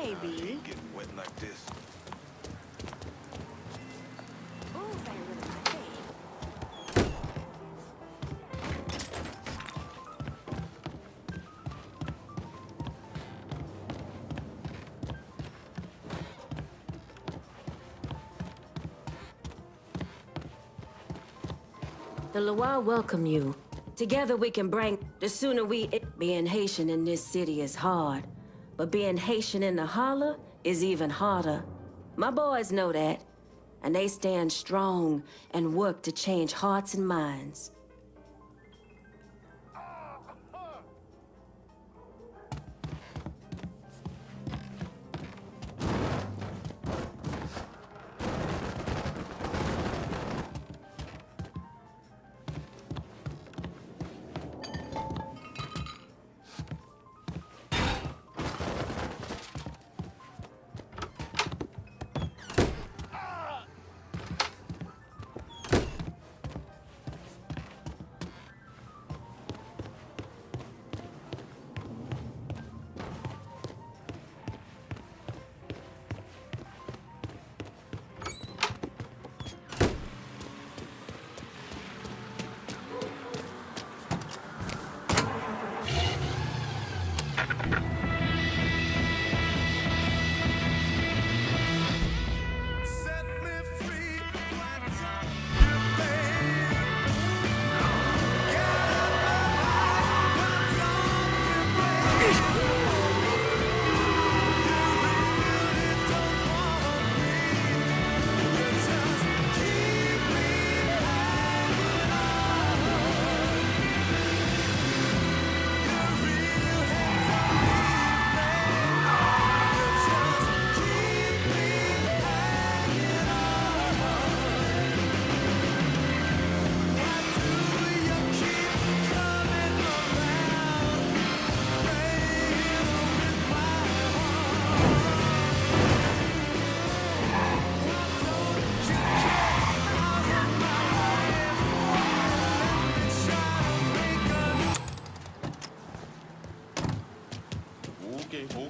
Maybe. Getting wet like this. Bulls ain't really my thing. The Loire welcome you. Together we can bring... The sooner we... Being Haitian in this city is hard. But being Haitian in the holler is even harder. My boys know that. And they stand strong and work to change hearts and minds.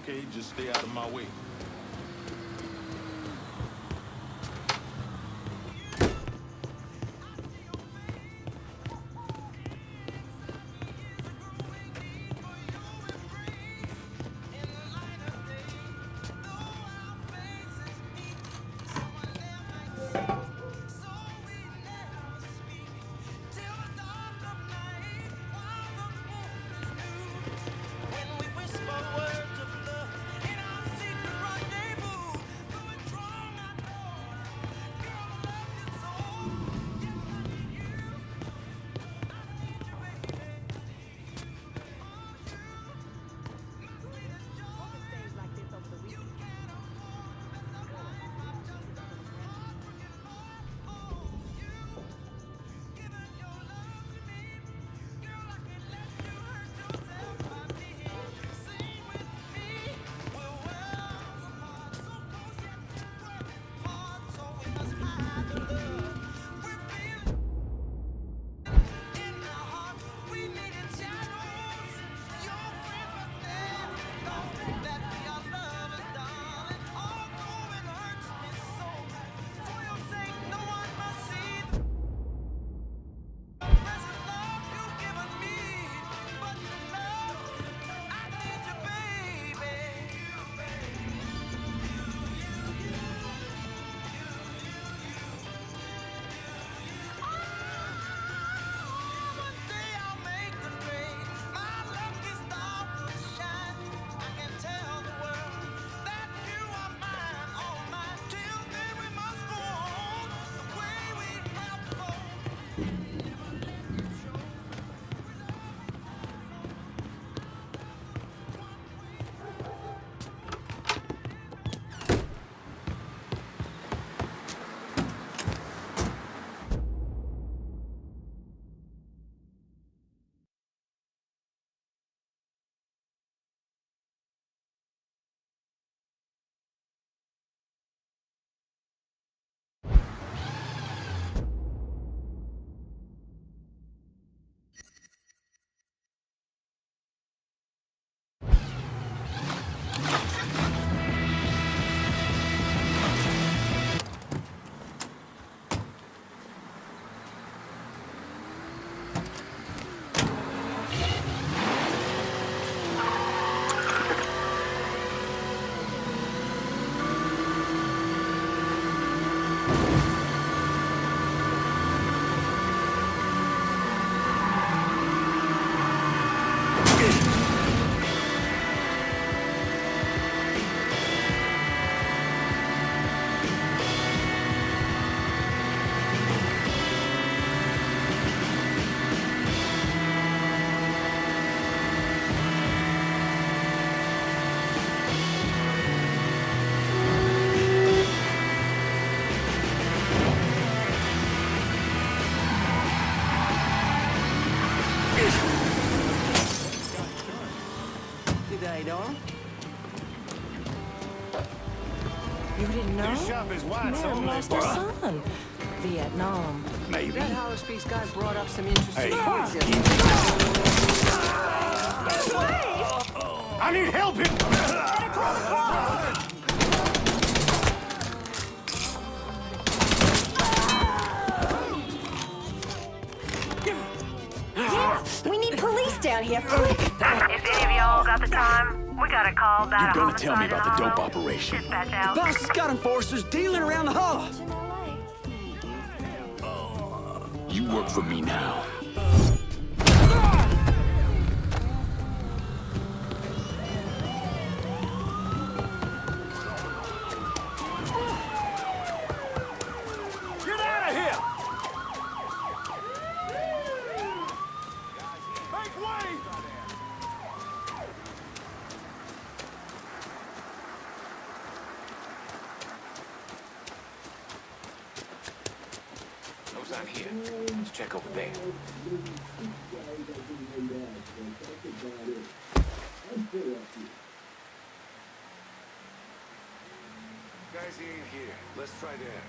Okay, just stay out of my way. When we whisper words of love in our secret rendezvous. You didn't know? This shop is white Mary only. lost her son. Vietnam. Maybe. That Hollow Speaks guy brought up some interesting Hey, points keep yesterday. I need help here! We need police down here, quick! If any of y'all got the time, we got a call about You're a gonna tell me homicide about the in dope Hollow. operation. Dispatch out. Boss has got enforcers dealing around the hollow. You work for me now. Get out of here! Make way! Knows I'm here. Let's check over there. Guys, he ain't here. Let's try that.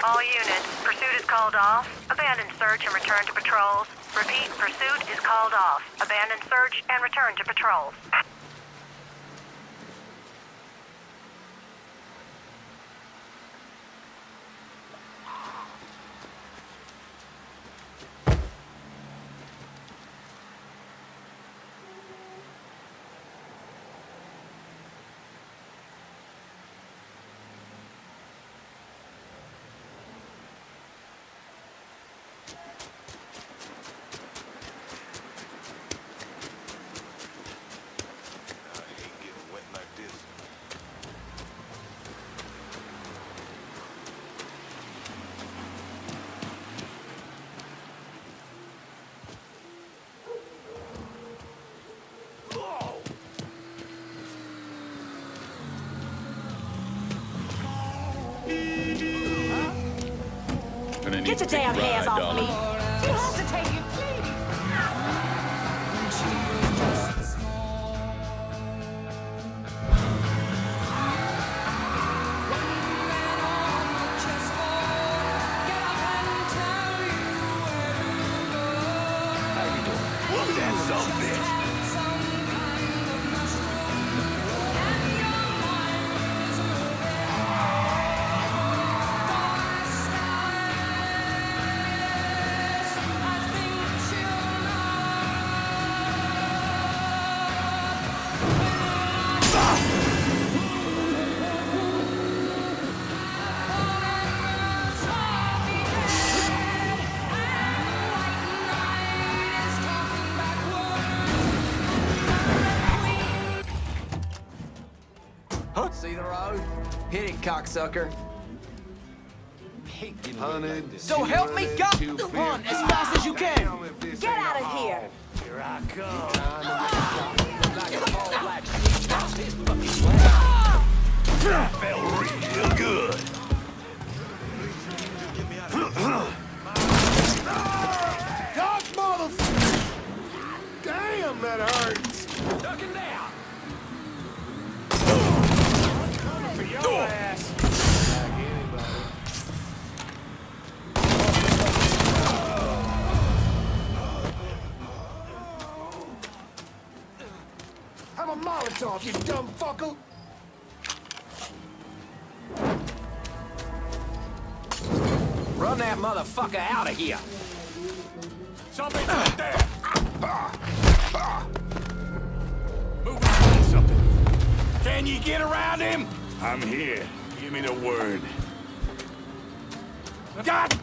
All units, pursuit is called off. Abandon search and return to patrols. Repeat, pursuit is called off. Abandon search and return to patrols. I hate getting wet like this. Get your damn hands off me! You have to take it, please! That's some bitch. See the road? Hit it, cocksucker. So help me God! Run as fast as you can! Get out of here! Here I come. That felt real good. God, motherfucker! Damn, that hurts! Ducking down. For your ass! I'm a Molotov, you dumb fucker! Run that motherfucker out of here! Something's right there. Moving on something. Can you get around him? I'm here. Give me the word. God!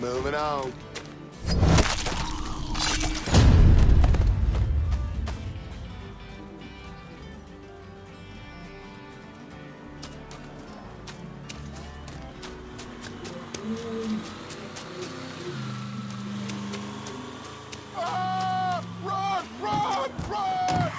Moving on. Run! Run! Run!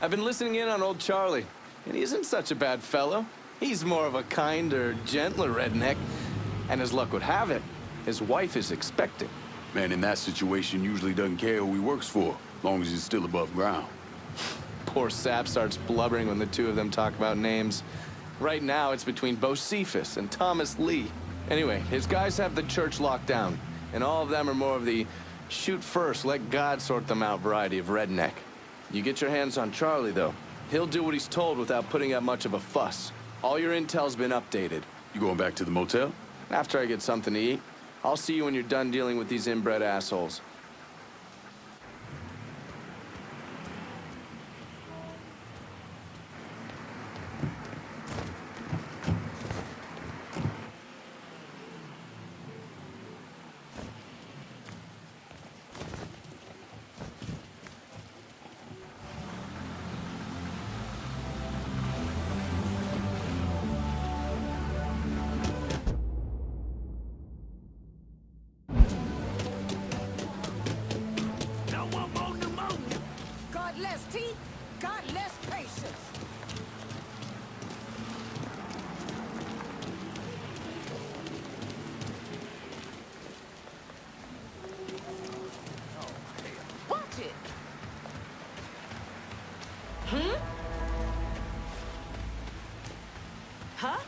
I've been listening in on old Charlie, and he isn't such a bad fellow. He's more of a kinder, gentler redneck. And as luck would have it, his wife is expecting. Man in that situation usually doesn't care who he works for, long as he's still above ground. Poor Sap starts blubbering when the two of them talk about names. Right now, it's between Bocephus and Thomas Lee. Anyway, his guys have the church locked down, and all of them are more of the shoot first, let God sort them out variety of redneck. You get your hands on Charlie, though. He'll do what he's told without putting up much of a fuss. All your intel's been updated. You going back to the motel? After I get something to eat, I'll see you when you're done dealing with these inbred assholes. God less teeth, God less patience. Watch it. Huh?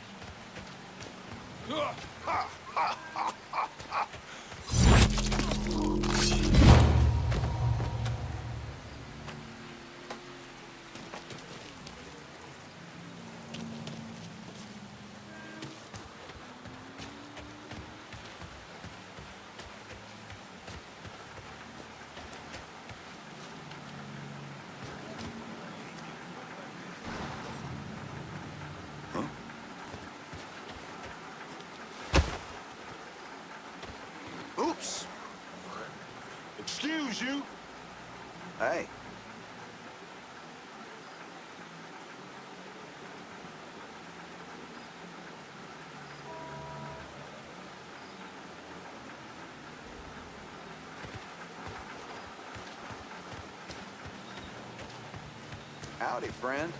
Oops. Excuse you. Hey. Howdy, friend.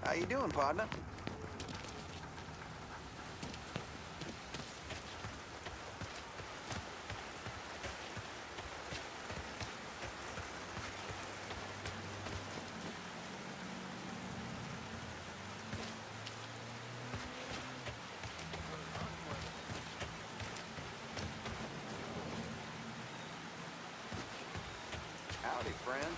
How you doing, partner? Howdy, friend.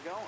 going?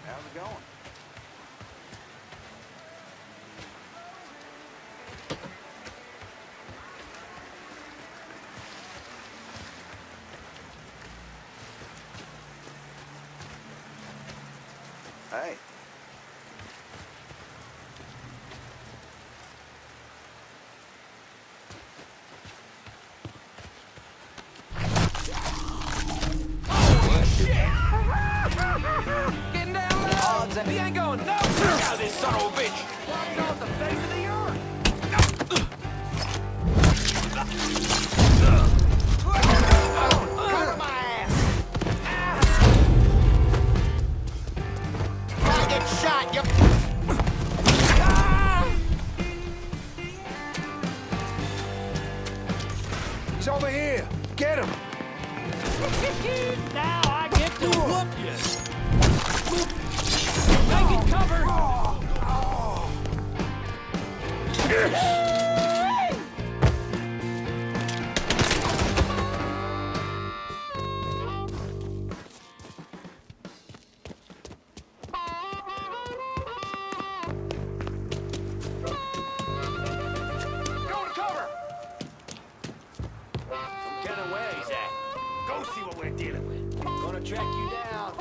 How's it going? Hey. Getting down low! He ain't going no! Check out this son of a bitch! Walking off the face of the earth! Cover my ass! I get shot, you... He's over here. Get him. Now I get to whoop you! Taking cover! Go to cover! I'm telling where he's at. Go see what we're dealing with. Gonna track you down.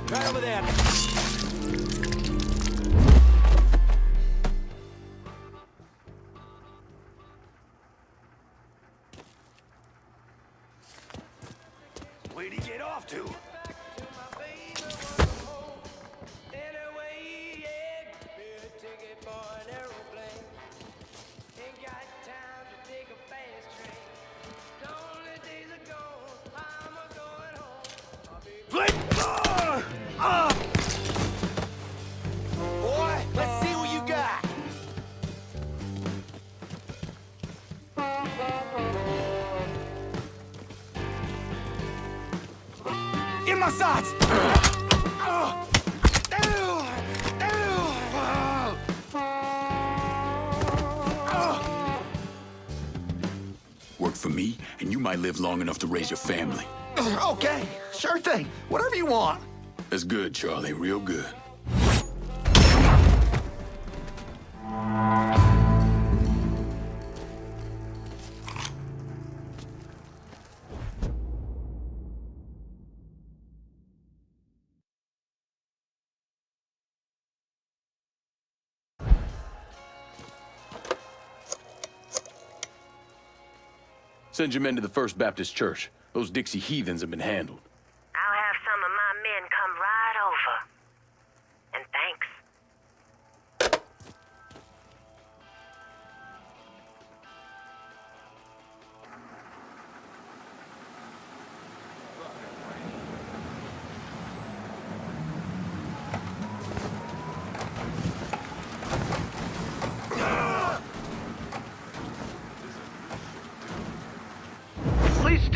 Right over there. Where'd he get off to? Flip! Boy, let's see what you got. In my sights! Work for me, and you might live long enough to raise your family. Okay, sure thing. Whatever you want. That's good, Charlie. Real good. Send your men to the First Baptist Church. Those Dixie heathens have been handled. I'll have some of my men come right over. And thanks.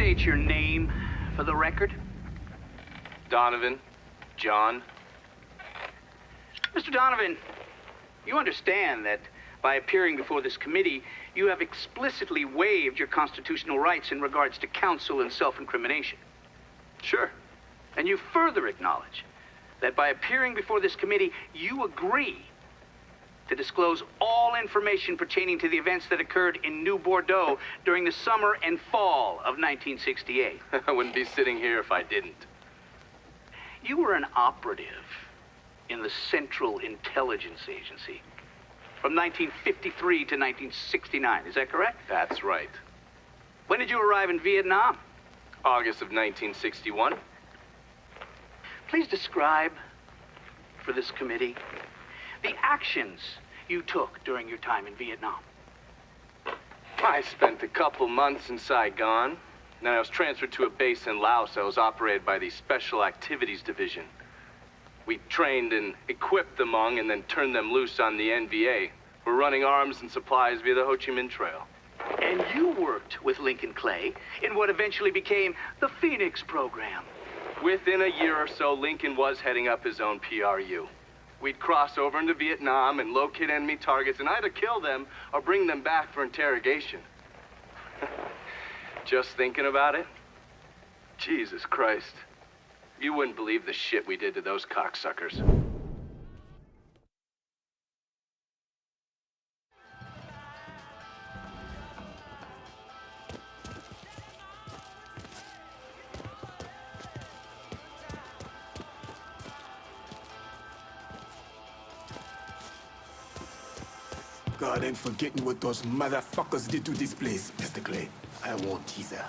state your name for the record? Donovan. John. Mr. Donovan, you understand that by appearing before this committee, you have explicitly waived your constitutional rights in regards to counsel and self-incrimination. Sure. And you further acknowledge that by appearing before this committee, you agree to disclose all information pertaining to the events that occurred in New Bordeaux during the summer and fall of 1968. I wouldn't be sitting here if I didn't. You were an operative in the Central Intelligence Agency from 1953 to 1969, is that correct? That's right. When did you arrive in Vietnam? August of 1961. Please describe for this committee the actions you took during your time in Vietnam. I spent a couple months in Saigon. Then I was transferred to a base in Laos that was operated by the Special Activities Division. We trained and equipped the Hmong and then turned them loose on the NVA. We're running arms and supplies via the Ho Chi Minh Trail. And you worked with Lincoln Clay in what eventually became the Phoenix program. Within a year or so, Lincoln was heading up his own PRU. We'd cross over into Vietnam and locate enemy targets and either kill them or bring them back for interrogation. Just thinking about it? Jesus Christ. You wouldn't believe the shit we did to those cocksuckers. God ain't forgetting what those motherfuckers did to this place, Mr. Clay. I won't teaser.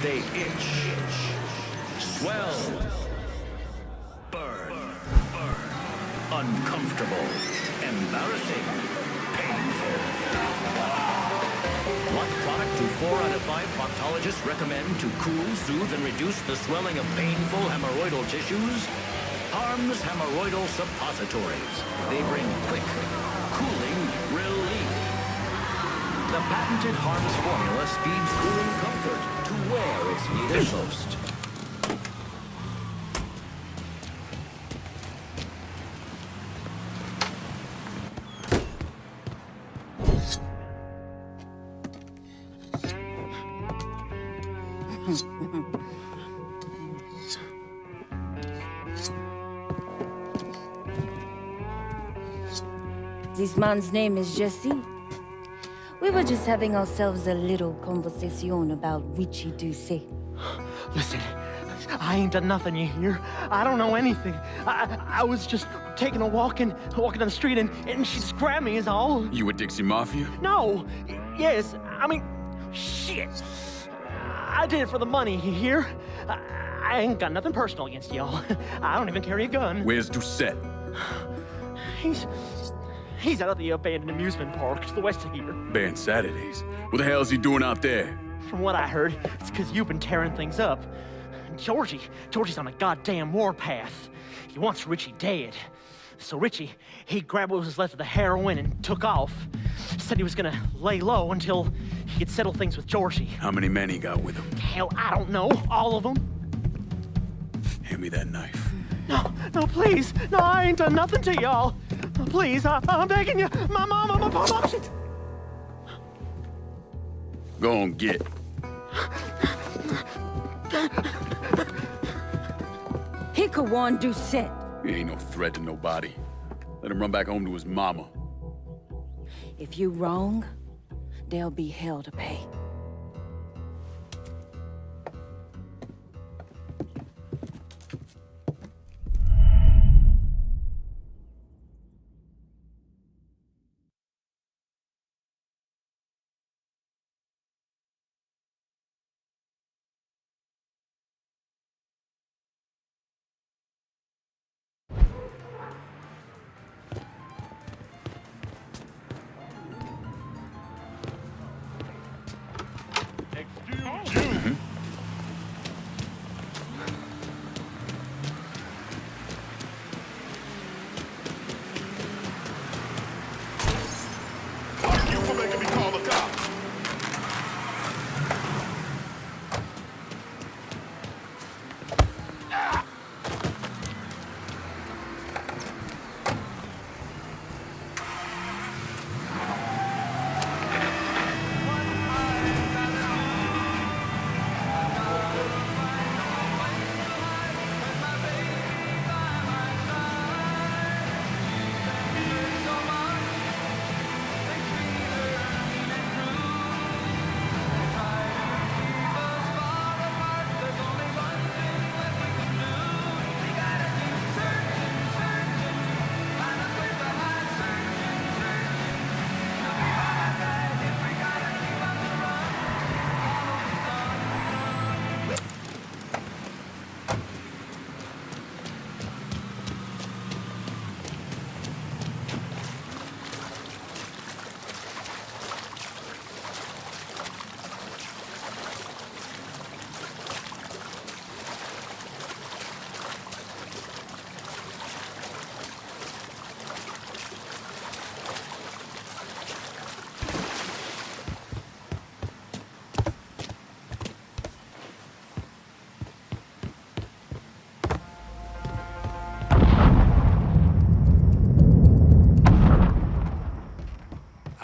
They itch, swell, burn, uncomfortable, embarrassing, painful. What product do 4 out of 5 proctologists recommend to cool, soothe, and reduce the swelling of painful hemorrhoidal tissues? Harm's Hemorrhoidal Suppositories. They bring quick, cooling relief. The patented Harm's formula speeds cooling comfort to where it's needed most. This man's name is Jesse. We were just having ourselves a little conversation about Witchy Douce. Listen, I ain't done nothing, you hear? I don't know anything. I was just taking a walking down the street and she just grabbed me is all. You a Dixie Mafia? No. Yes, I mean, shit. I did it for the money, you hear? I ain't got nothing personal against y'all. I don't even carry a gun. Where's Doucette? He's out at the abandoned amusement park to the west of here. Banned Saturdays. What the hell is he doing out there? From what I heard, it's because you've been tearing things up. Georgie's on a goddamn warpath. He wants Richie dead. So Richie, he grabbed what was left of the heroin and took off. Said he was gonna lay low until he could settle things with Georgie. How many men he got with him? Hell, I don't know. All of them. Hand me that knife. No, please. No, I ain't done nothing to y'all. Please, I'm begging you. My mom, shit. Go on, get. He could want do set. He ain't no threat to nobody. Let him run back home to his mama. If you wrong, there'll be hell to pay.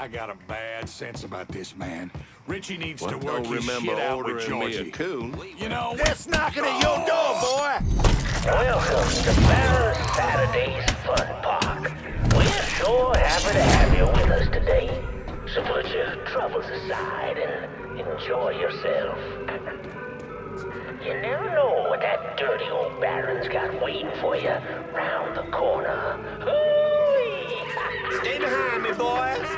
I got a bad sense about this man. Richie needs to Well, work don't his remember shit out with ordering me a Georgie. coon. You know, That's knocking at your door, boy! Welcome to Baron Saturday's Fun Park. We're sure happy to have you with us today. So put your troubles aside and enjoy yourself. You never know what that dirty old Baron's got waiting for you round the corner. Hooey! Stay behind me, boys!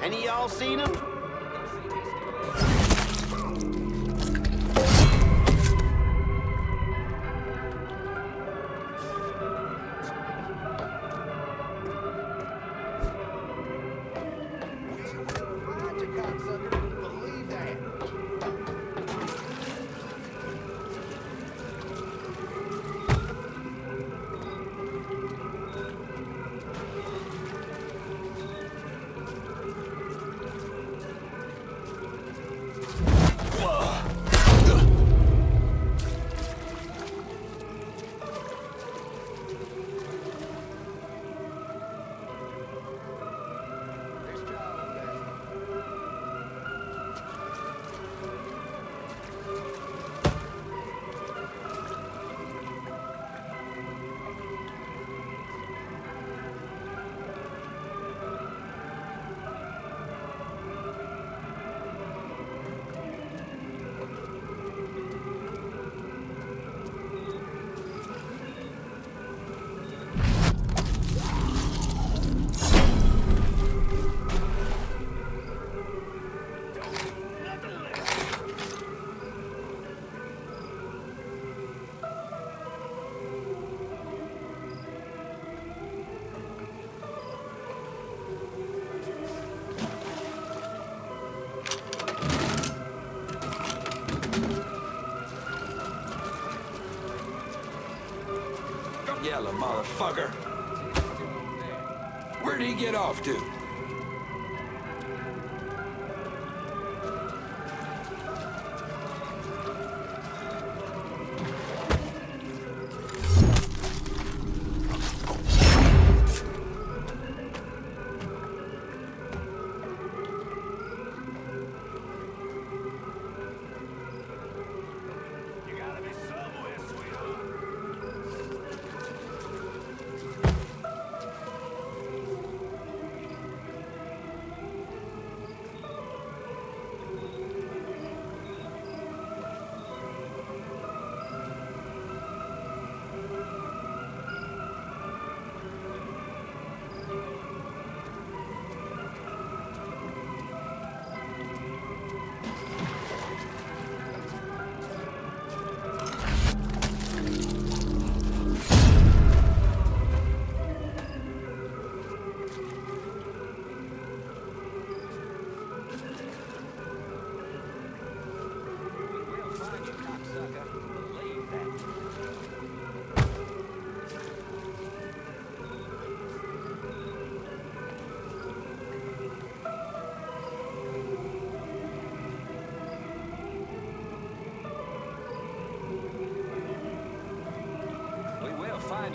Any of y'all seen him? Yellow motherfucker. Where'd he get off to?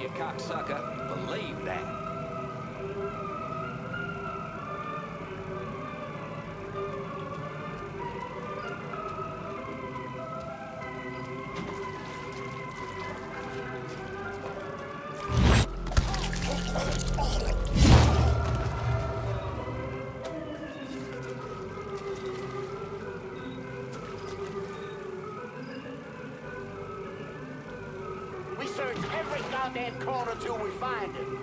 you cocksucker. Believe that. We search every goddamn corner till we find him.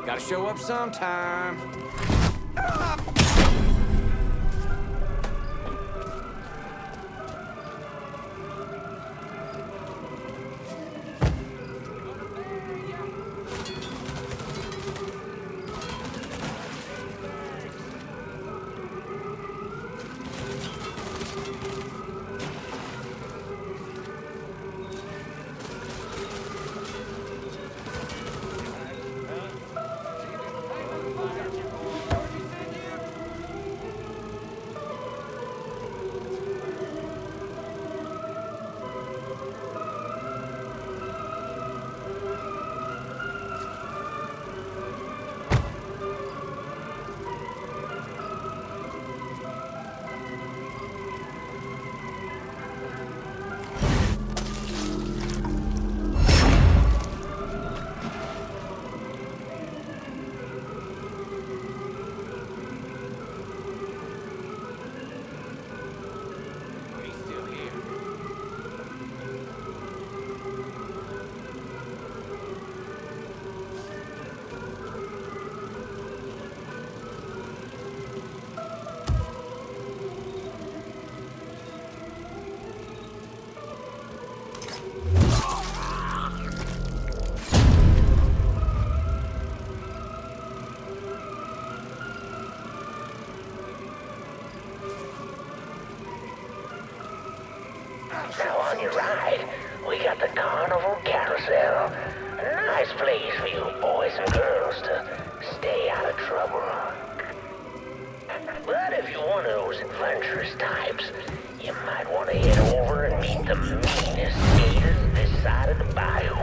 Gotta show up sometime. Now on your right, we got the Carnival Carousel. A nice place for you boys and girls to stay out of trouble. But if you're one of those adventurous types, you might want to head over and meet the meanest gators this side of the bayou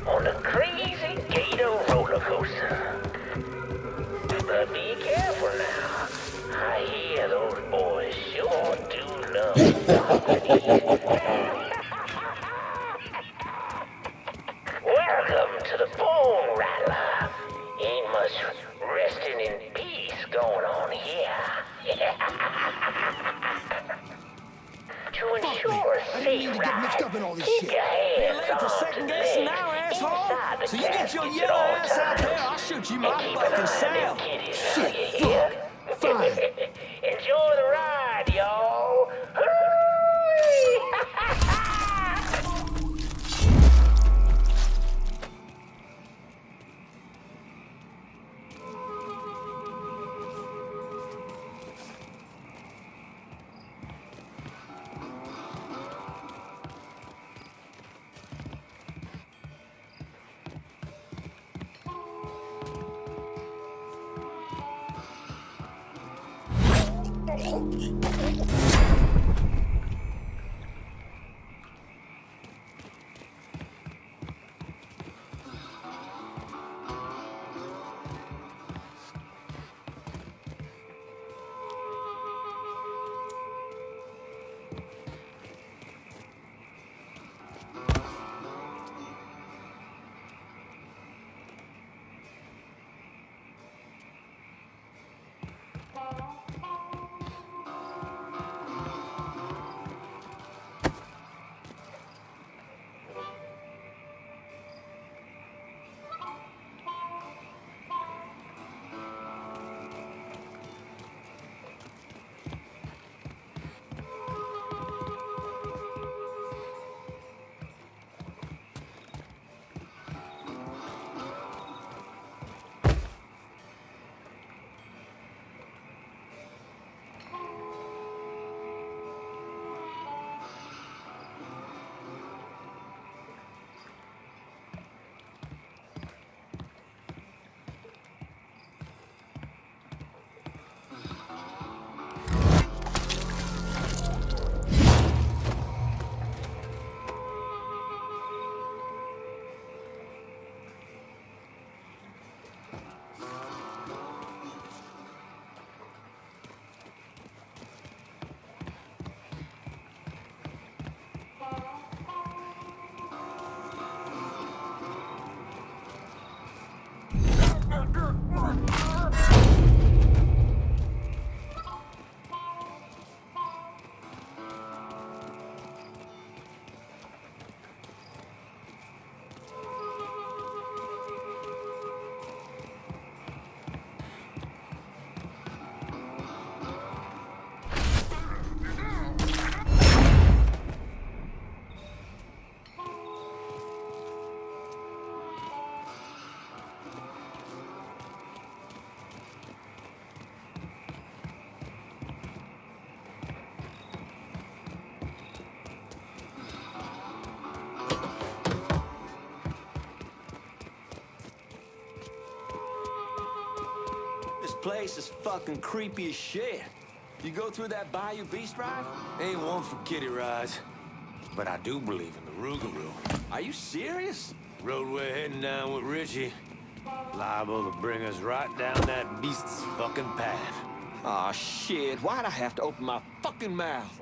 on the Crazy Gator roller coaster. But be careful now. I hear those boys sure do love company. Welcome to the Bone Rattler. Ain't much resting in peace going on here. To ensure a safe ride, keep your hands on to the legs inside the So you get your caskets yellow at all ass out there, I'll times. shoot you And my keep an fucking eye on sail. them kiddies, you hear? Enjoy the ride, y'all. This place is fucking creepy as shit. You go through that Bayou Beast ride? Ain't one for kiddie rides. But I do believe in the Rougarou. Are you serious? Road we're heading down with Richie. Liable to bring us right down that beast's fucking path. Aw, shit. Why'd I have to open my fucking mouth?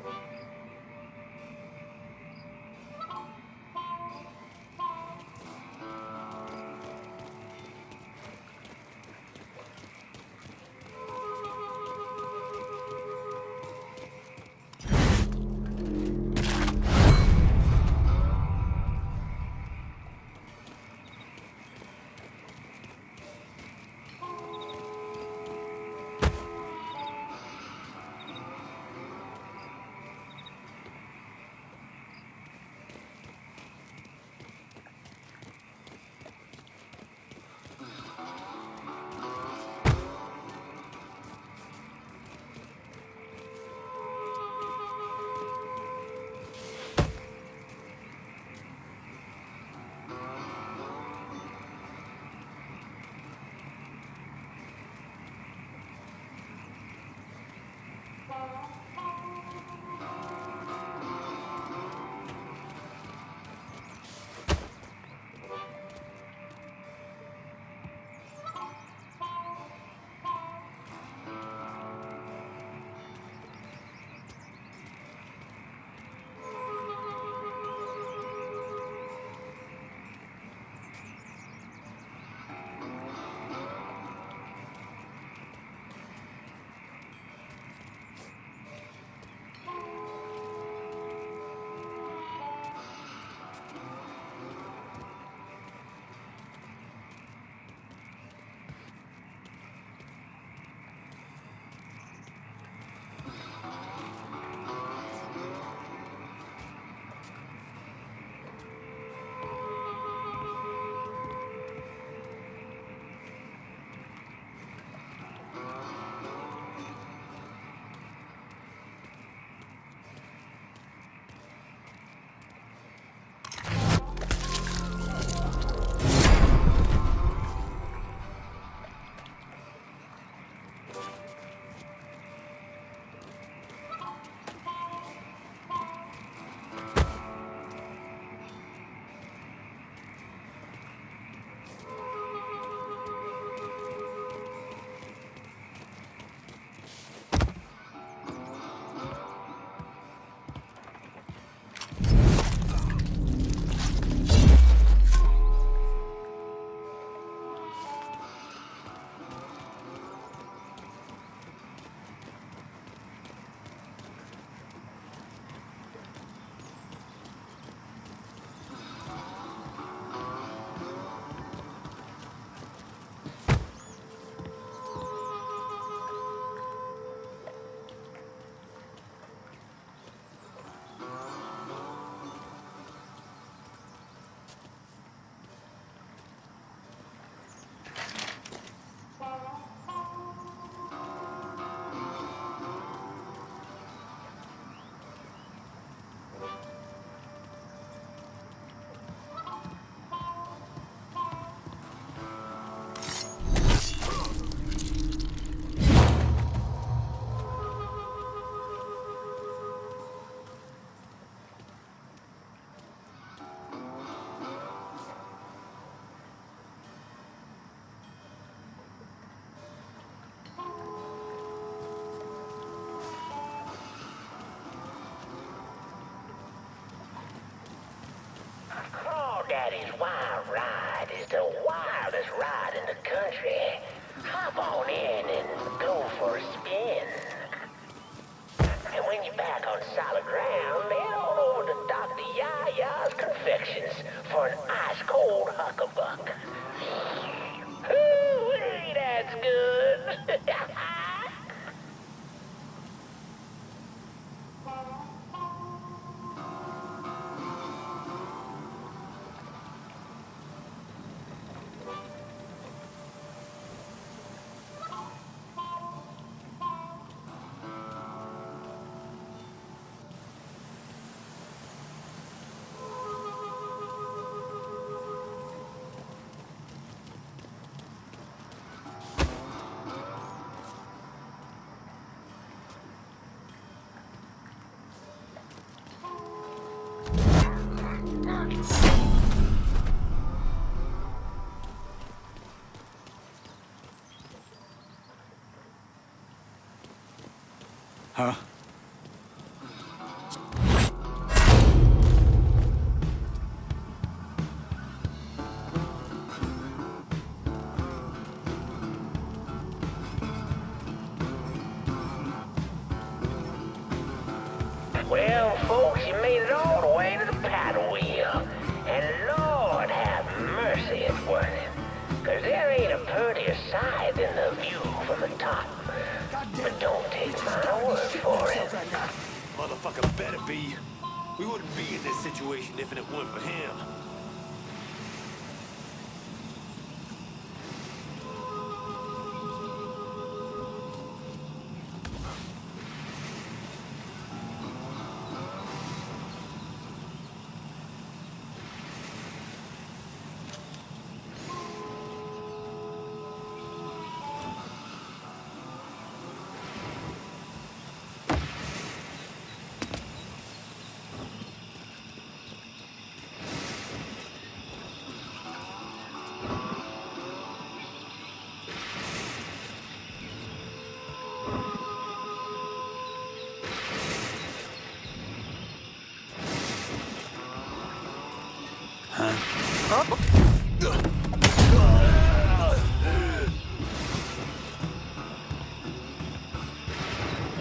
wild ride is the wildest ride in the country. Hop on in and go for a spin. And when you're back on solid ground, head on over to Dr. Yaya's Confections for an ice-cold huckabuck. Ooh, that's good. Huh? Well, folks, you made it all the way to the paddle wheel. And Lord have mercy, it's worth it. 'Cause there ain't a prettier sight than the view from the top. But don't take my word for it. Motherfucker better be. We wouldn't be in this situation if it weren't for him.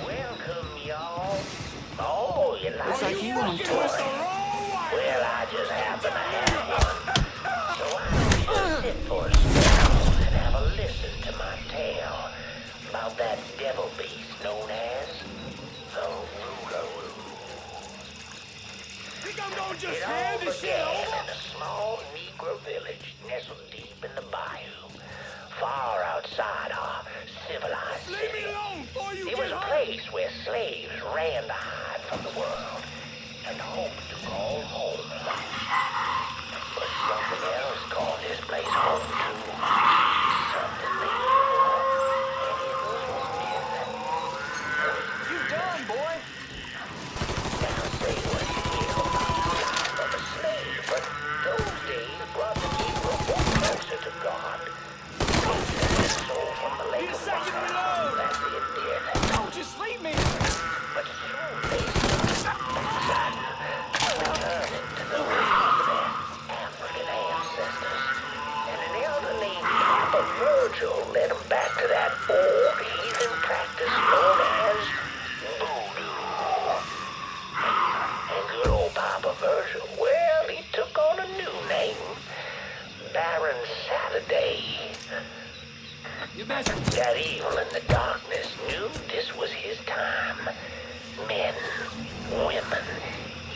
Welcome, y'all. Oh, you like you want to? Well, I just happen to have one. So I just sit for a spell and have a listen to my tale about that devil beast known as the Rougarou. Think I'm gonna just It hand all this shit began over? in a small Negro village nestled deep in the bayou, far outside our civilized Leave me city. alone before you It get was a hurt! place where slaves ran to hide from the world and hoped to call home. But something else called this place home too. Something they You done, boy? Now say what you will of a slave, but those days brought the Negro closer to God. His soul from the lake of fire, as it did. Don't just leave me! But soon they returning to the ways of their African ancestors. And an elder named Papa Virgil led them back to that old heathen practice known as voodoo. And good old Papa Virgil, well, he took on a new name, Baron Saturday. That evil in the darkness knew this was his time. Men, women,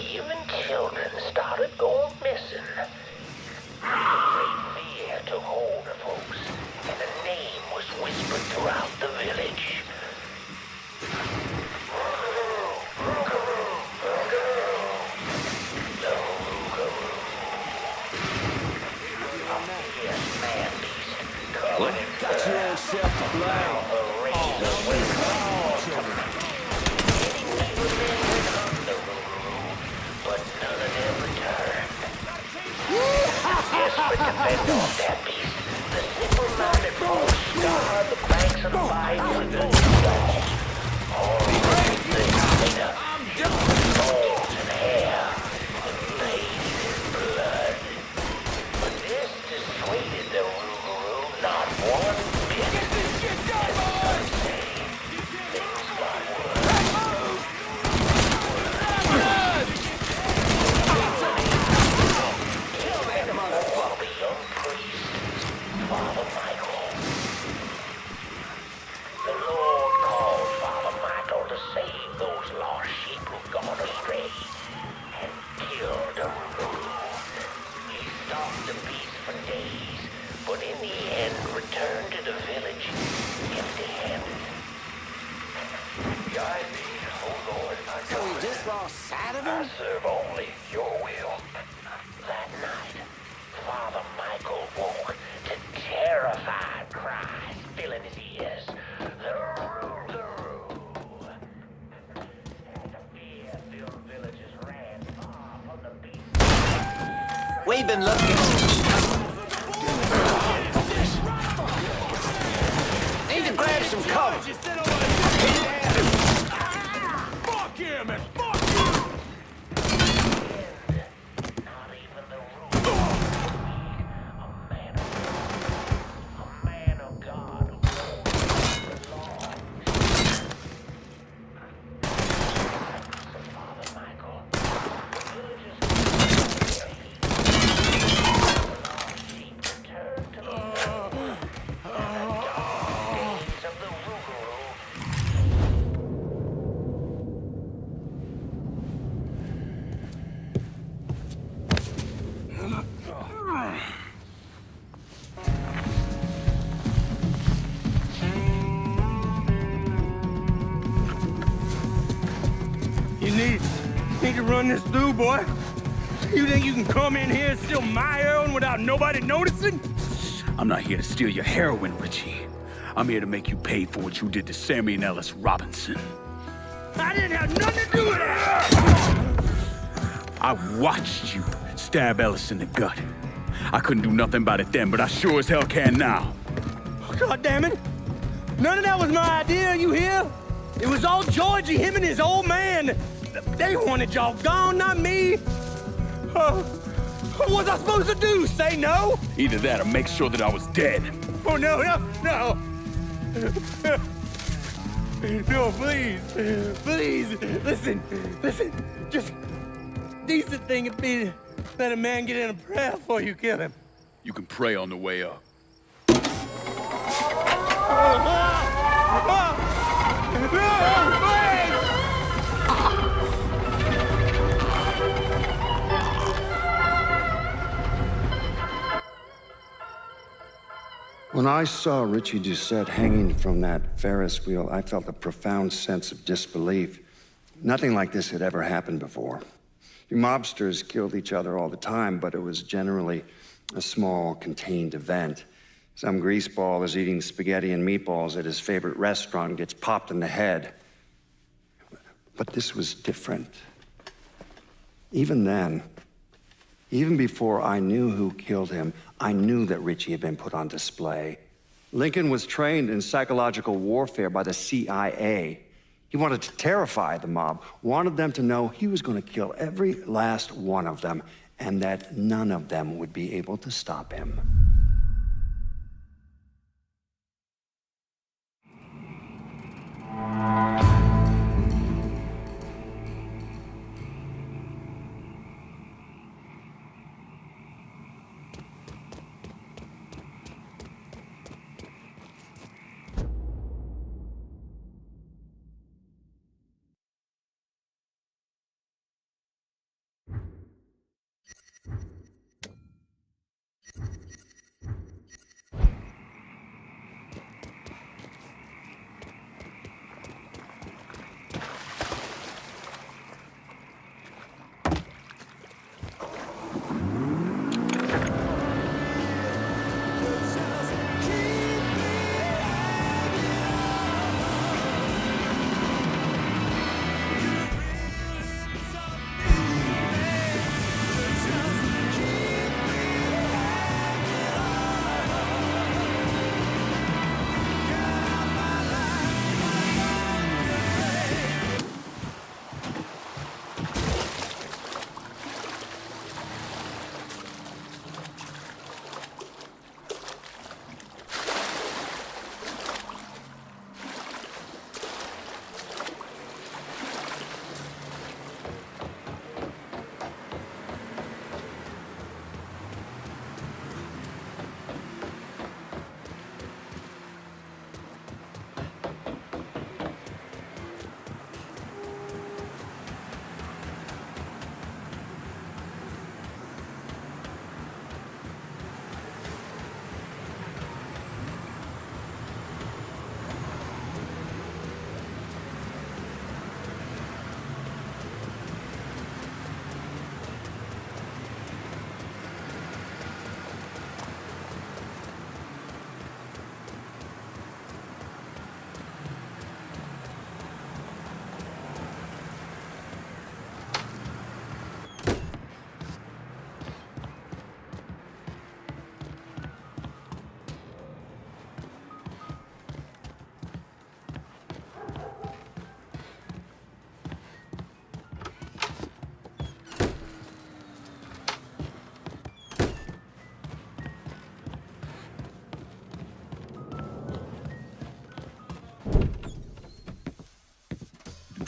even children started going missing. Great fear took hold of folks, and a name was whispered throughout the village. The Rougarou. A fierce man beast covered in Got your own self to blame. But none of them returned. Desperate to fend off that beast, the simple-minded folks scoured the banks of the bayou with their dogs. All things made up bones and hair and bathed in blood. So we just lost sight of him? I serve only your will. That night, Father Michael woke to terrified cries filling his ears. The Rougarou! As the fear-filled villagers ran far from the beast. We've been looking. Need to grab some cover. Fuck him and fuck you! Not even the Rougarou. A man of God who belongs. So Father Michael, the villagers sheep returned to the dark days of the Rougarou. You need to run this through, boy. You think you can come in here and steal my heroin without nobody noticing? I'm not here to steal your heroin, Richie. I'm here to make you pay for what you did to Samuel Ellis Robinson. I didn't have nothing to do with it! I watched you stab Ellis in the gut. I couldn't do nothing about it then, but I sure as hell can now. God damn it! None of that was my idea, you hear? It was all Georgie, him and his old man. They wanted y'all gone, not me. What was I supposed to do? Say no? Either that or make sure that I was dead. Oh, no. No, please. Please, listen. Just decent thing would be to let a man get in a prayer before you kill him. You can pray on the way up. When I saw Richie Doucette hanging from that Ferris wheel, I felt a profound sense of disbelief. Nothing like this had ever happened before. The mobsters killed each other all the time, but it was generally a small, contained event. Some greaseball is eating spaghetti and meatballs at his favorite restaurant and gets popped in the head. But this was different. Even then, even before I knew who killed him, I knew that Richie had been put on display. Lincoln was trained in psychological warfare by the CIA. He wanted to terrify the mob, wanted them to know he was going to kill every last one of them, and that none of them would be able to stop him.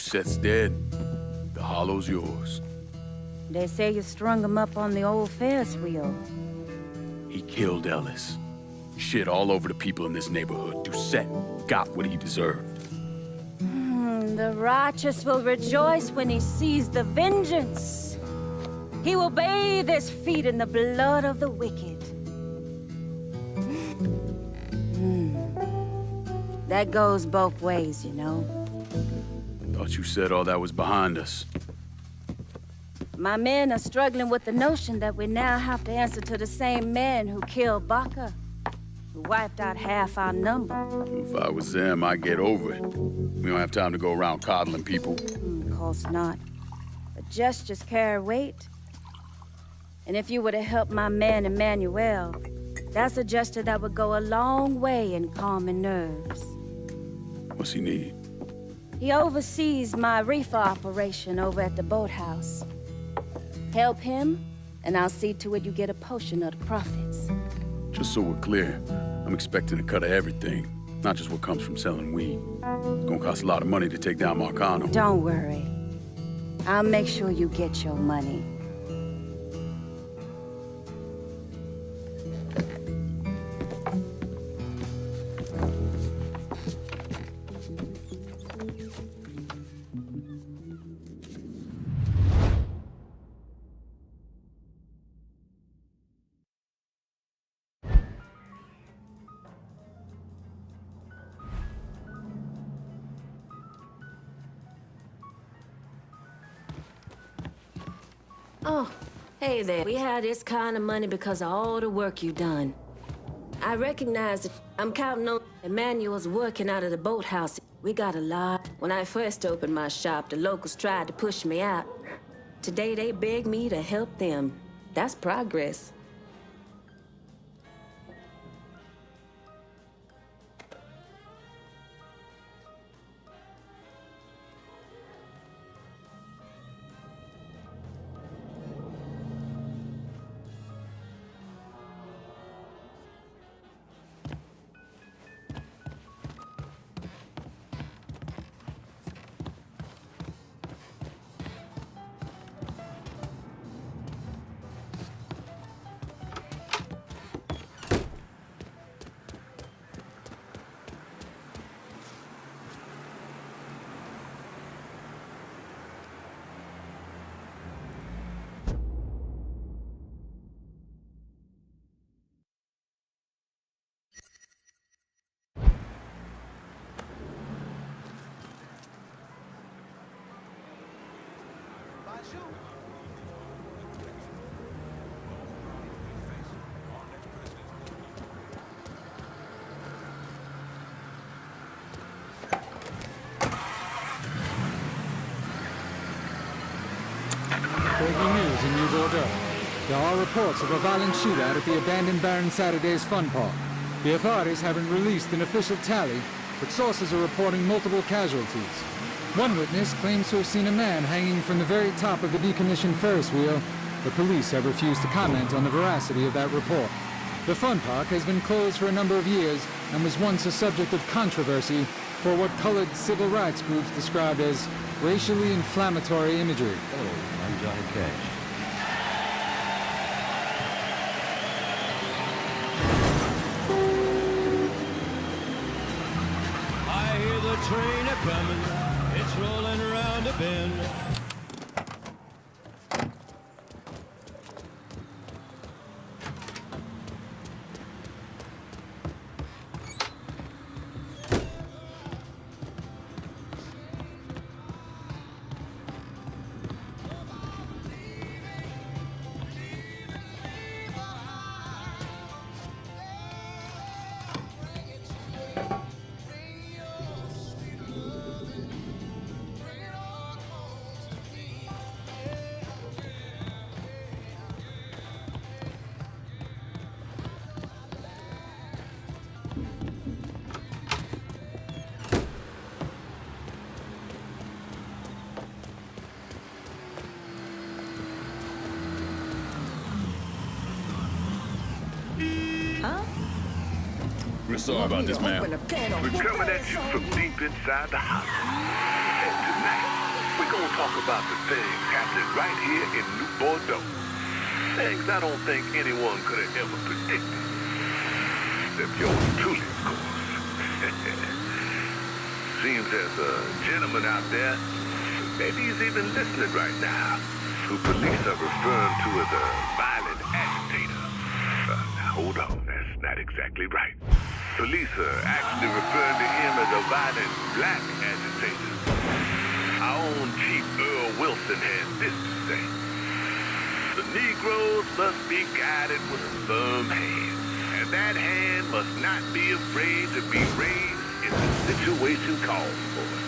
Doucette's dead. The Hollow's yours. They say you strung him up on the old Ferris wheel. He killed Ellis. Shit all over the people in this neighborhood. Doucette got what he deserved. The righteous will rejoice when he sees the vengeance. He will bathe his feet in the blood of the wicked. That goes both ways, you know. Thought you said all that was behind us. My men are struggling with the notion that we now have to answer to the same men who killed Baca, who wiped out half our number. If I was them, I'd get over it. We don't have time to go around coddling people. Of course not. But gestures carry weight. And if you were to help my man Emmanuel, that's a gesture that would go a long way in calming nerves. What's he need? He oversees my reefer operation over at the boathouse. Help him, and I'll see to it you get a portion of the profits. Just so we're clear, I'm expecting a cut of everything, not just what comes from selling weed. It's gonna cost a lot of money to take down Marcano. Don't worry. I'll make sure you get your money. Oh, hey there. We had this kind of money because of all the work you done. I recognize that I'm counting on Emmanuel's working out of the boathouse. We got a lot. When I first opened my shop, the locals tried to push me out. Today, they beg me to help them. That's progress. Breaking news in New Bordeaux. There are reports of a violent shootout at the abandoned Baron Saturday's Fun Park. The authorities haven't released an official tally, but sources are reporting multiple casualties. One witness claims to have seen a man hanging from the very top of the decommissioned Ferris wheel, but police have refused to comment on the veracity of that report. The Fun Park has been closed for a number of years and was once a subject of controversy for what colored civil rights groups described as racially inflammatory imagery. Johnny Cash. I hear the train a-comin', it's rolling around a bend. We're sorry about this, ma'am. We're coming at you from deep inside the house. And tonight, we're gonna talk about the things happening right here in New Bordeaux. Things I don't think anyone could have ever predicted. Except yours truly, of course. Seems there's a gentleman out there, maybe he's even listening right now, who police are referring to as a violent agitator. Now hold on, that's not exactly right. Police are actually referring to him as a violent black agitator. Our own Chief Earl Wilson had this to say. The Negroes must be guided with a firm hand, and that hand must not be afraid to be raised if the situation calls for it.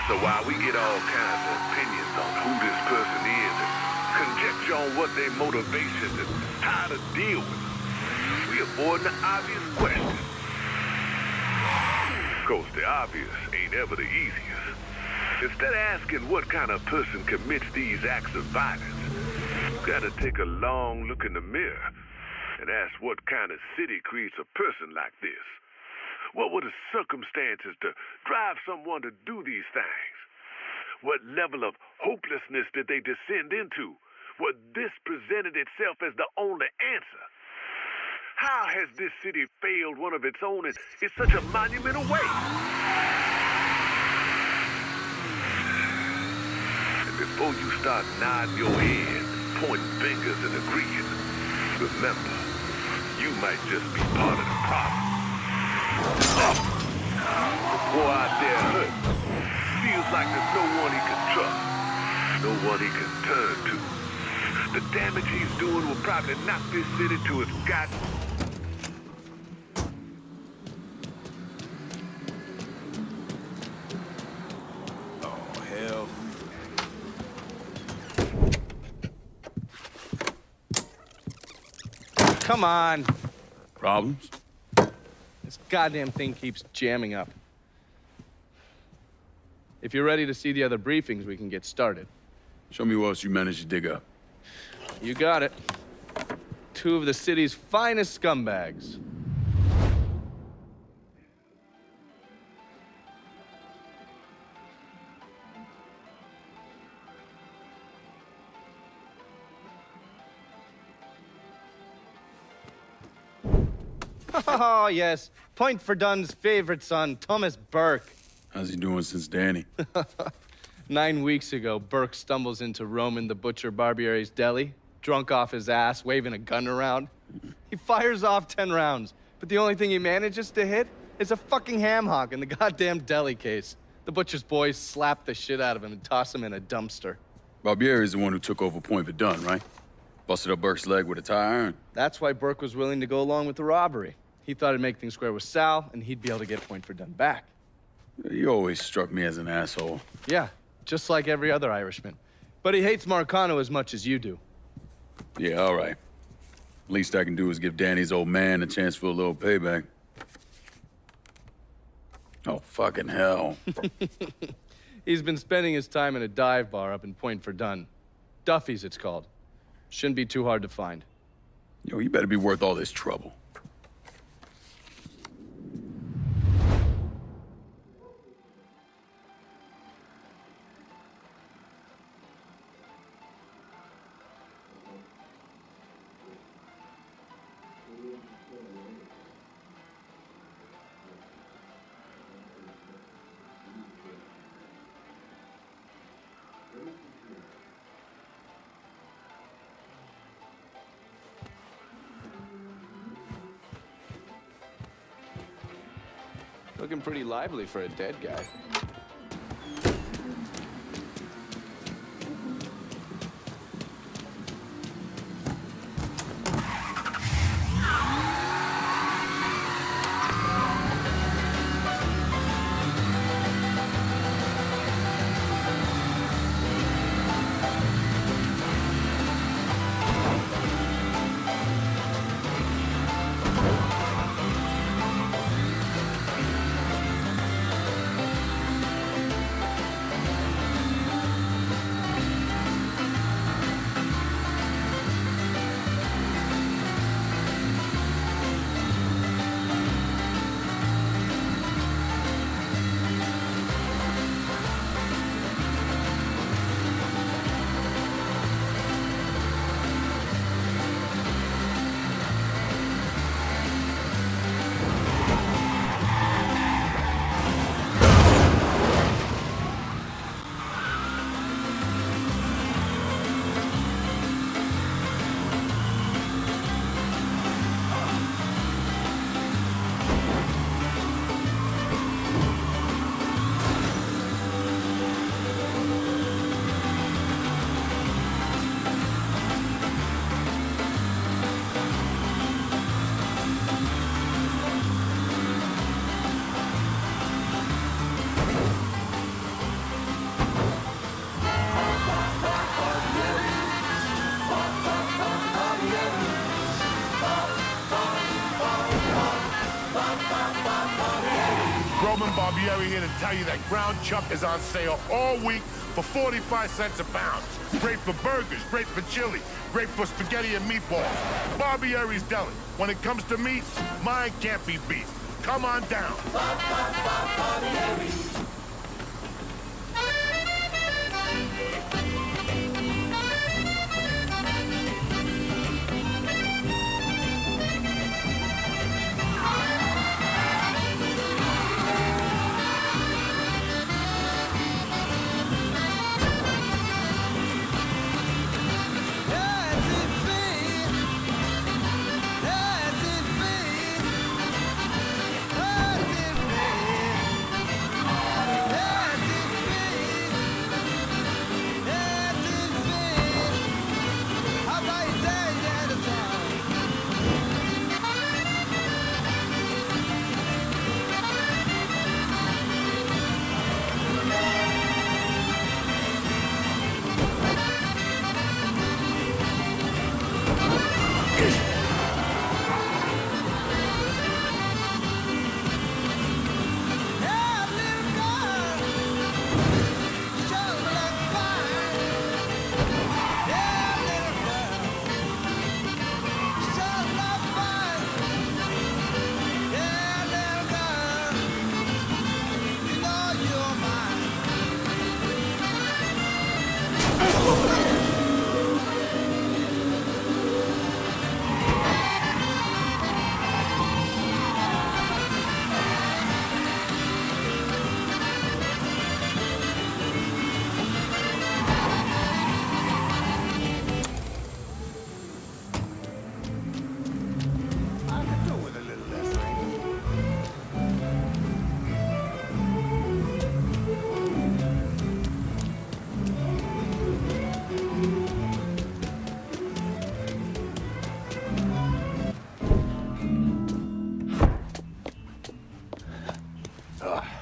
So while we get all kinds of opinions on who this person is and conjecture on what their motivations and how to deal with them, we avoid the obvious question. Of course, the obvious ain't ever the easiest. Instead of asking what kind of person commits these acts of violence, you gotta take a long look in the mirror and ask what kind of city creates a person like this. What were the circumstances to drive someone to do these things? What level of hopelessness did they descend into? What this presented itself as the only answer? How has this city failed one of its own in such a monumental way? And before you start nodding your head, pointing fingers and agreeing, remember, you might just be part of the problem. The boy out there hurt. Feels like there's no one he can trust. No one he can turn to. The damage he's doing will probably knock this city to its god. Oh, hell. Come on. Problems? This goddamn thing keeps jamming up. If you're ready to see the other briefings, we can get started. Show me what else you managed to dig up. You got it. 2 of the city's finest scumbags. Oh, yes. Pointe Verdun's favorite son, Thomas Burke. How's he doing since Danny? 9 weeks ago, Burke stumbles into Roman the Butcher Barbiere's deli, drunk off his ass, waving a gun around. He fires off 10 rounds, but the only thing he manages to hit is a fucking ham hock in the goddamn deli case. The butcher's boys slap the shit out of him and toss him in a dumpster. Barbiere's the one who took over Pointe Verdun, right? Busted up Burke's leg with a tire iron. That's why Burke was willing to go along with the robbery. He thought it'd make things square with Sal, and he'd be able to get Pointe Verdun back. You always struck me as an asshole. Yeah, just like every other Irishman. But he hates Marcano as much as you do. Yeah, all right. Least I can do is give Danny's old man a chance for a little payback. Oh, fucking hell. He's been spending his time in a dive bar up in Pointe Verdun. Duffy's, it's called. Shouldn't be too hard to find. Yo, you better be worth all this trouble. Looking pretty lively for a dead guy. Roman Barbieri here to tell you that ground chuck is on sale all week for 45 cents a pound. Great for burgers, great for chili, great for spaghetti and meatballs. Barbieri's Deli. When it comes to meat, mine can't be beat. Come on down.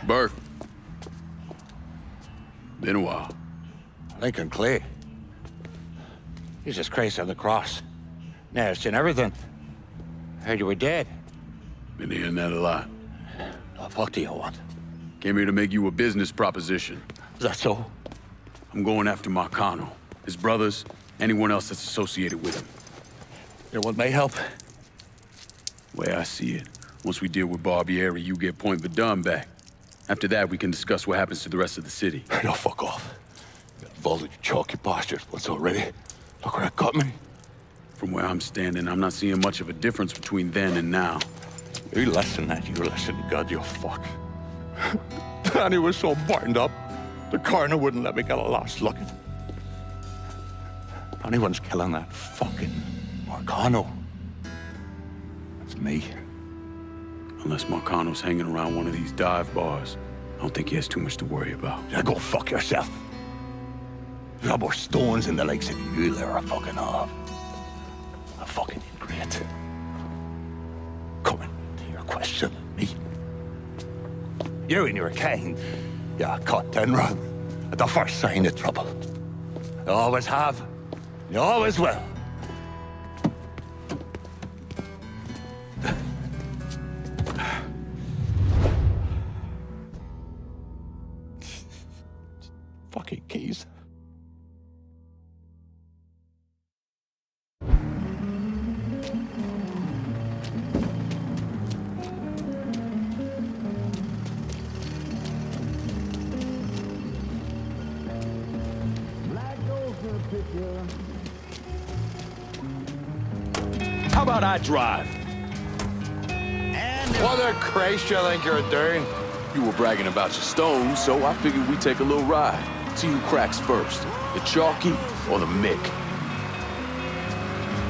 Burke. Been a while. Lincoln Clay. He's just crazy on the cross. Never seen everything. Heard you were dead. Been hearing that a lot. What do you want? Came here to make you a business proposition. Is that so? I'm going after Marcano, his brothers, anyone else that's associated with him. You want my help? Way I see it, once we deal with Barbieri, you get Pointe Verdun back. After that, we can discuss what happens to the rest of the city. No, fuck off. Got involved in your chalky bastards once already. Look where it got me. From where I'm standing, I'm not seeing much of a difference between then and now. You listen, that you listen, God, you fuck. Danny was so burned up, the coroner wouldn't let me get a last look at him. If anyone's killing that fucking Marcano, that's me. Unless Marcano's hanging around one of these dive bars, I don't think he has too much to worry about. Yeah, go fuck yourself. You got more stones in the lakes than you there are fucking off. A fucking ingrate. Coming to your question, me. You and your king, you cut and run at the first sign of trouble. You always have, you always will. Fucking keys. How about I drive? What the Christ you think you're doing? You were bragging about your stones, so I figured we'd take a little ride. See who cracks first, the chalky or the Mick.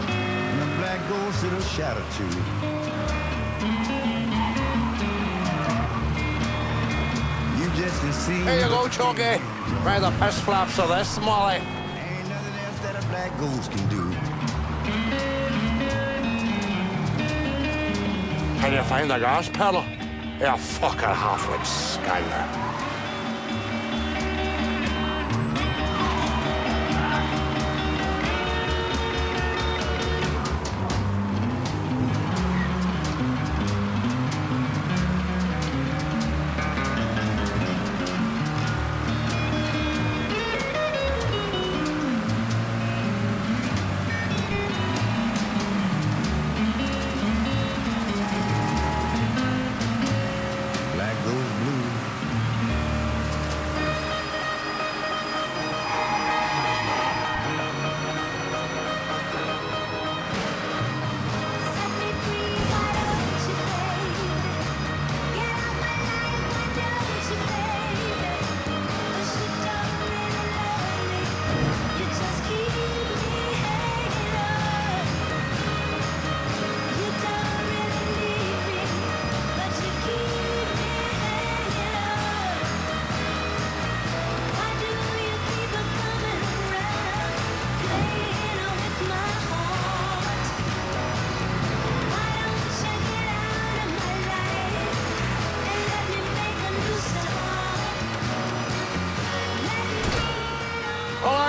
And the black goes to the shadow too. You just deceived. Here you go, Chalky. Try the piss flaps of this, Molly. Ain't nothing else that a black ghost can do. Can you find the gas pedal? You fucking half-wit Skyler.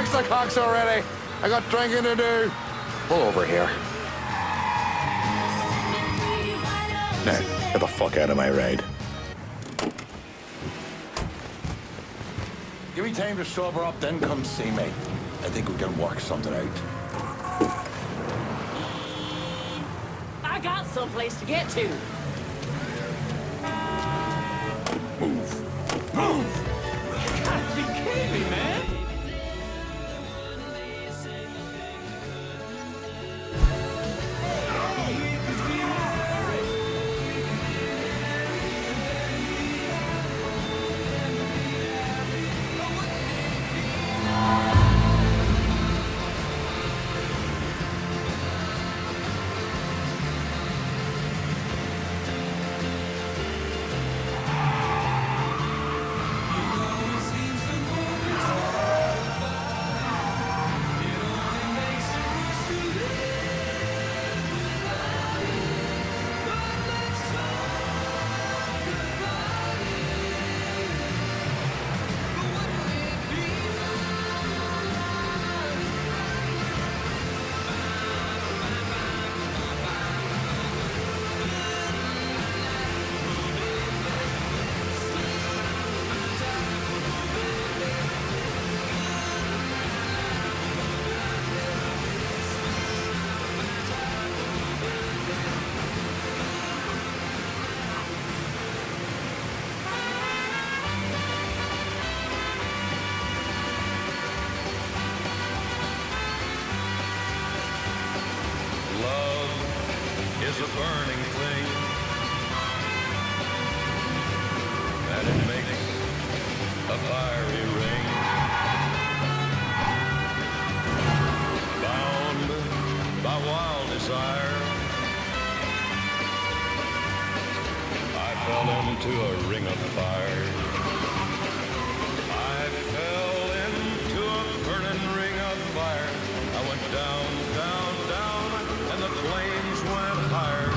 box the cocks already. I got drinking to do. Pull over here. Now, get the fuck out of my ride. Give me time to sober up, then come see me. I think we can work something out. I got someplace to get to. Move. Move! You gotta be kidding me, man! Is a burning thing, and it makes a fiery ring. Bound by wild desire, I fell into a ring of fire. I fell into a burning ring of fire. I went down, down, down, and the flames went higher,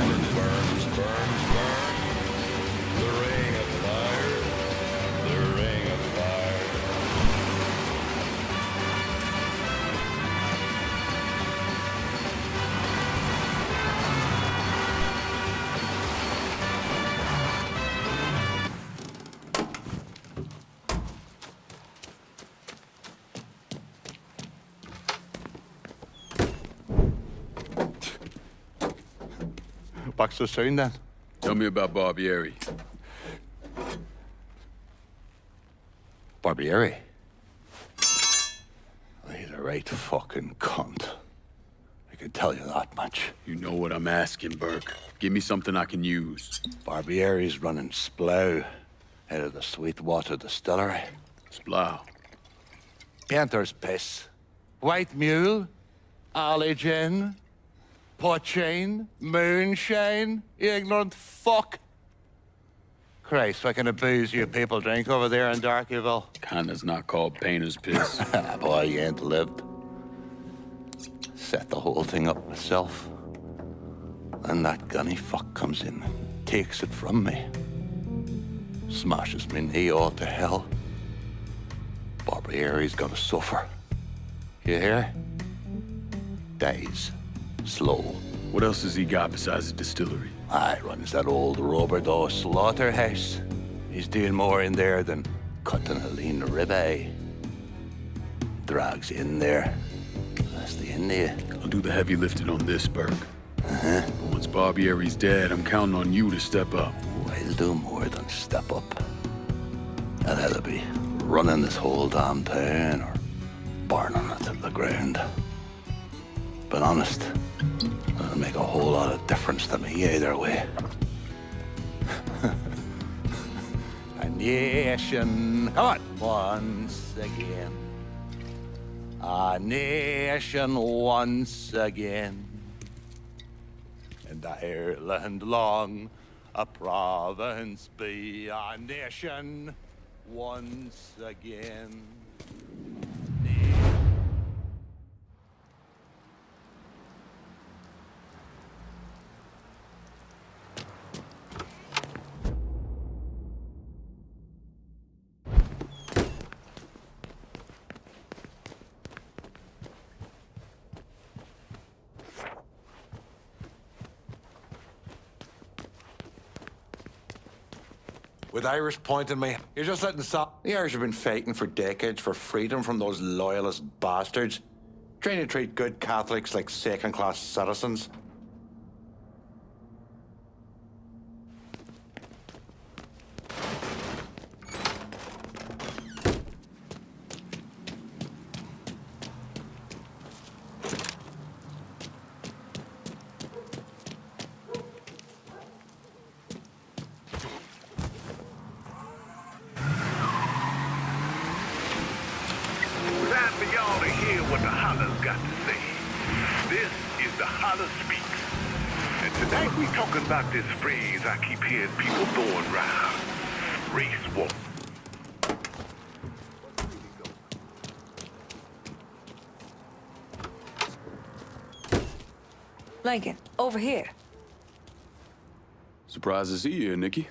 and it burns, burns, burns. The ring of fire, the ring of fire. Back so soon, then? Tell me about Barbieri. Barbieri? He's a right fucking cunt. I can tell you that much. You know what I'm asking, Burke. Give me something I can use. Barbieri's running Splow out of the Sweetwater Distillery. Splow? Painter's piss. White mule. Alley gin. Poachine, moonshine, you ignorant fuck. Christ, what kind of booze you people drink over there in Darkyville? Kinda's not called painter's piss. Boy, you ain't lived. Set the whole thing up myself. Then that gunny fuck comes in and takes it from me. Smashes me knee all to hell. Barbieri's gonna suffer. You hear? Dies. Slow. What else has he got besides the distillery? Runs that old Bordeaux slaughterhouse. He's doing more in there than cutting a lean ribeye. Drags in there. That's the end of you. I'll do the heavy lifting on this, Burke. But once Barbieri's dead, I'm counting on you to step up. I'll do more than step up. I'll either be running this whole damn town or burning it to the ground. But honest, it'll make a whole lot of difference to me either way. A nation, come on, once again. A nation once again. And Ireland long, a province be a nation once again. with Irish pointing me. You're just letting The Irish have been fighting for decades for freedom from those loyalist bastards, trying to treat good Catholics like second-class citizens. Time for y'all to hear what the hollow's got to say. This is the Hollow Speaks. And tonight we talking about this phrase I keep hearing people throwing around. Race war. Lincoln, over here. Surprised to see you here, Nikki.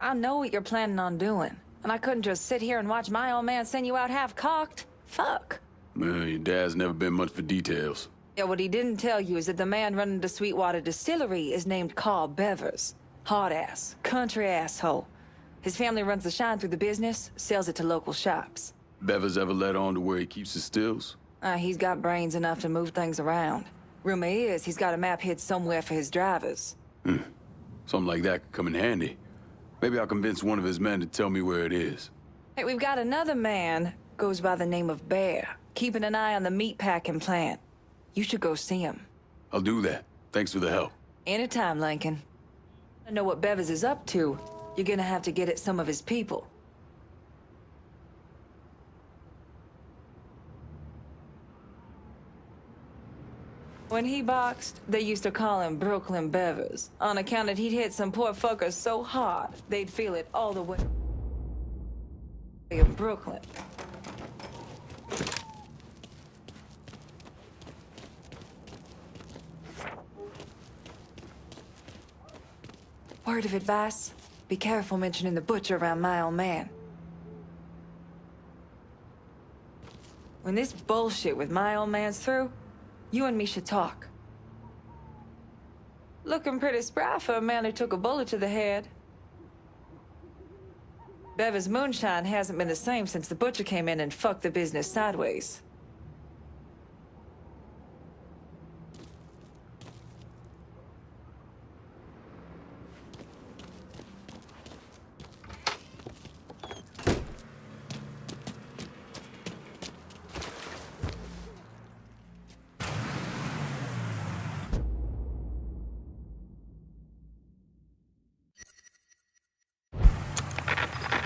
I know what you're planning on doing, and I couldn't just sit here and watch my old man send you out half-cocked. Fuck. Well, your dad's never been much for details. Yeah, what he didn't tell you is that the man running the Sweetwater Distillery is named Carl Bevers. Hard-ass, country asshole. His family runs the shine through the business, sells it to local shops. Bevers ever let on to where he keeps his stills? He's got brains enough to move things around. Rumor is he's got a map hid somewhere for his drivers. Something like that could come in handy. Maybe I'll convince one of his men to tell me where it is. Hey, we've got another man, goes by the name of Bear, keeping an eye on the meatpacking plant. You should go see him. I'll do that. Thanks for the help. Anytime, Lincoln. I know what Bevers is up to. You're gonna have to get at some of his people. When he boxed, they used to call him Brooklyn Bevers, on account that he'd hit some poor fuckers so hard, they'd feel it all the way in Brooklyn. Word of advice, be careful mentioning the butcher around my old man. When this bullshit with my old man's through, you and me should talk. Looking pretty spry for a man who took a bullet to the head. Beva's moonshine hasn't been the same since the butcher came in and fucked the business sideways.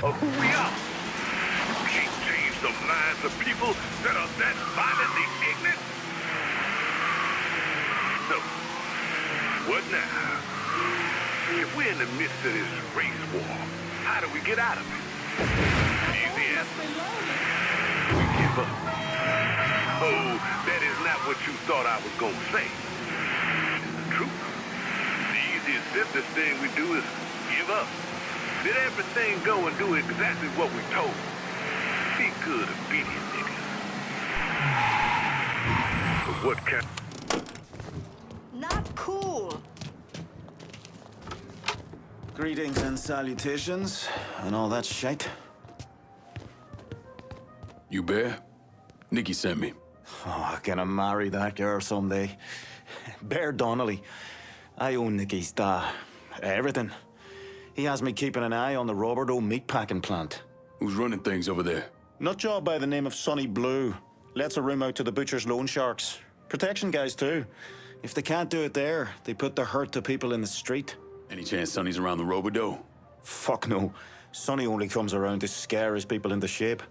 Who we are. You can't change the minds of people that are that violently ignorant. So, what now? If we're in the midst of this race war, how do we get out of it? Easy answer. We give up. Oh, that is not what you thought I was gonna say. It's the truth. The easiest, simplest thing we do is give up. Let everything go and do exactly what we told. Be good, obedient niggas. But what kind? Not cool. Greetings and salutations, and all that shite. You Bear? Nikki sent me. Oh, gonna marry that girl someday. Bear Donnelly. I own Nikki's everything. He has me keeping an eye on the Bordeaux meatpacking plant. Who's running things over there? Nutjob by the name of Sonny Blue. Lets a room out to the butcher's loan sharks. Protection guys, too. If they can't do it there, they put the hurt to people in the street. Any chance Sonny's around the Bordeaux? Fuck no. Sonny only comes around to scare his people into shape.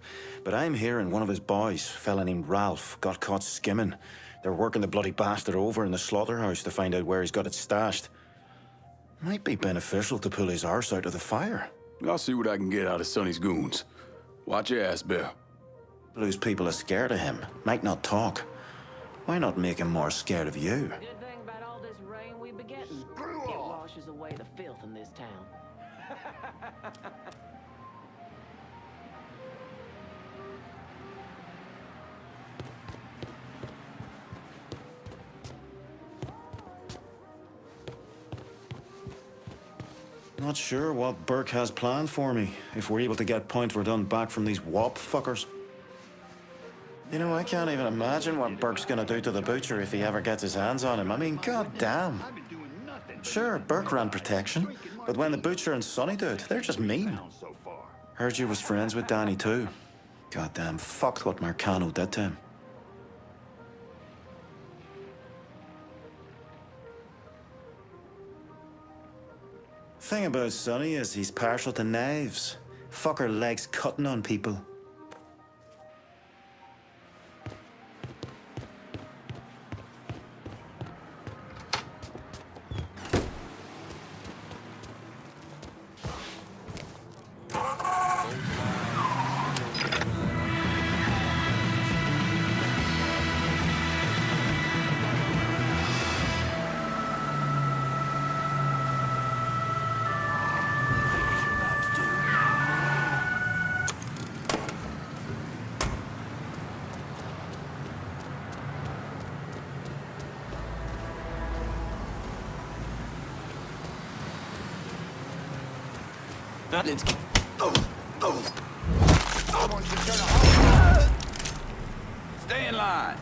But I'm hearing one of his boys, a fella named Ralph, got caught skimming. They're working the bloody bastard over in the slaughterhouse to find out where he's got it stashed. Might be beneficial to pull his arse out of the fire. I'll see what I can get out of Sonny's goons. Watch your ass, Bear. Blue's people are scared of him, might not talk. Why not make him more scared of you? Good thing about all this rain we be getting. It washes away the filth in this town. Not sure what Burke has planned for me, if we're able to get Pointe Verdun back from these wop fuckers. You know, I can't even imagine what Burke's gonna do to the butcher if he ever gets his hands on him. I mean, goddamn. Sure, Burke ran protection, but when the butcher and Sonny do it, they're just mean. Heard you was friends with Danny too. Goddamn fucked what Marcano did to him. Thing about Sonny is he's partial to knives. Fucker likes cutting on people. Let's go. Stay in line.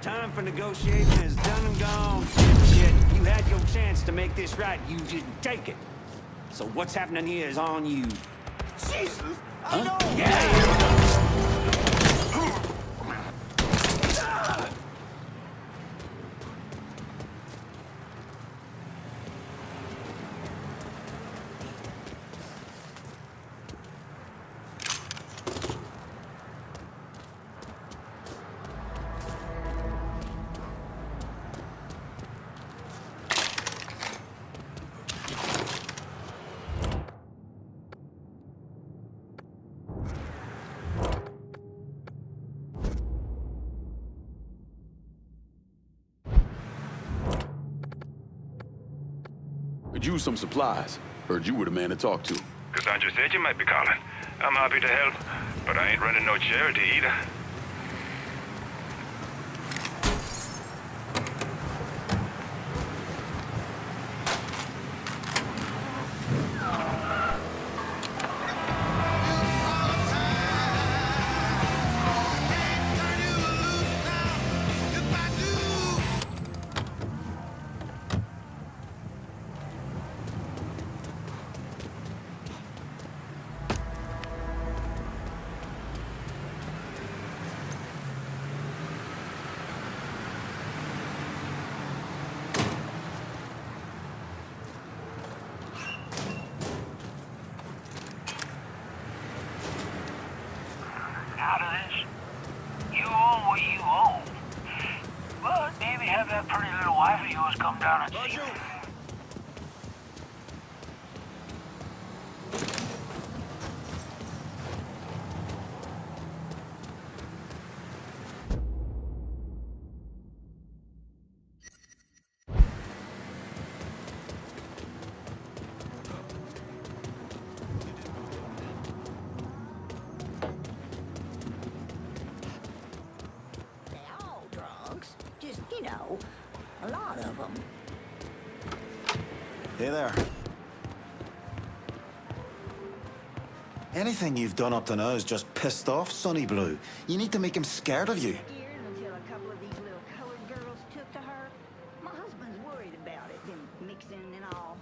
Time for negotiation is done and gone. Shit, you had your chance to make this right. You didn't take it. So what's happening here is on you. Jesus! I know! Yeah! Could use some supplies. Heard you were the man to talk to. Cassandra said you might be calling. I'm happy to help, but I ain't running no charity either. Out of this, you own what you own. But maybe have that pretty little wife of yours come down and see you. Just, you know, a lot of them. Hey there. Anything you've done up to now has just pissed off Sonny Blue. You need to make him scared of you. Until a couple of these little colored girls took to her. My husband's worried about it, them mixing and all.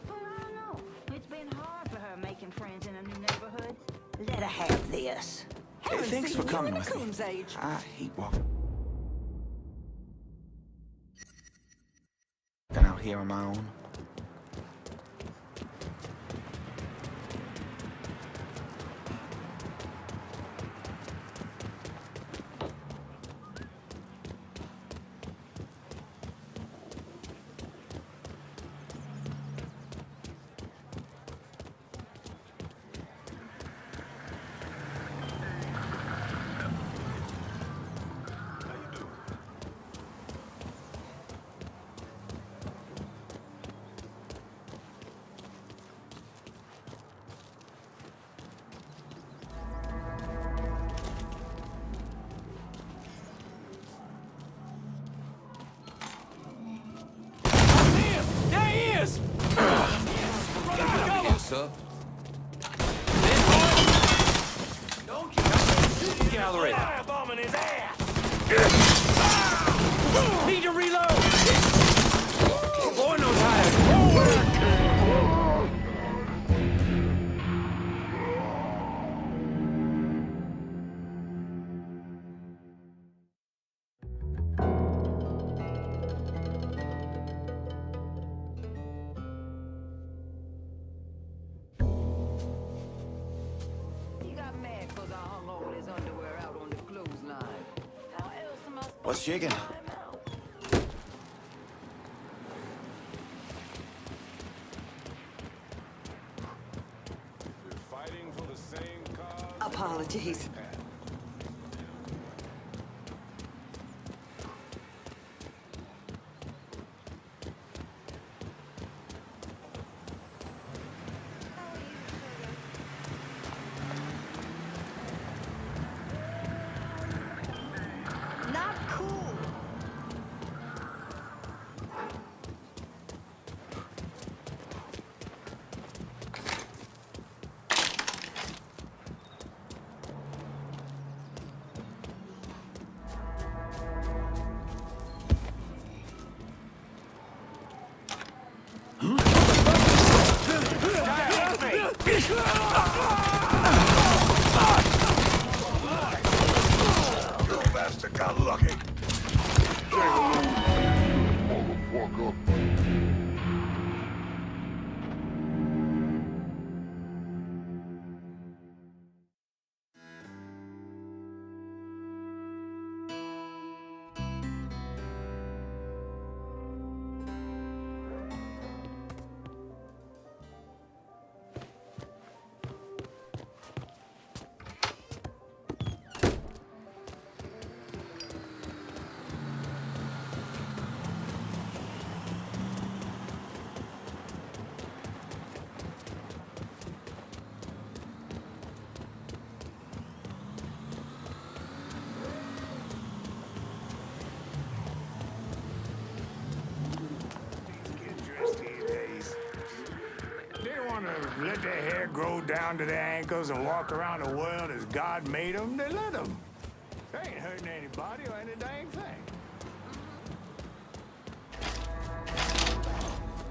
But I don't know. It's been hard for her making friends in a new neighborhood. Let her have this. Hey, thanks for coming with me. I hate walking out here on my own. sir. Don't you come to gallery. Firebomb in his ass. Need to reload. Boy knows how to. What's shaking? Apologies. Got lucky. Let their hair grow down to their ankles and walk around the world as God made them, they let them. They ain't hurting anybody or any dang thing.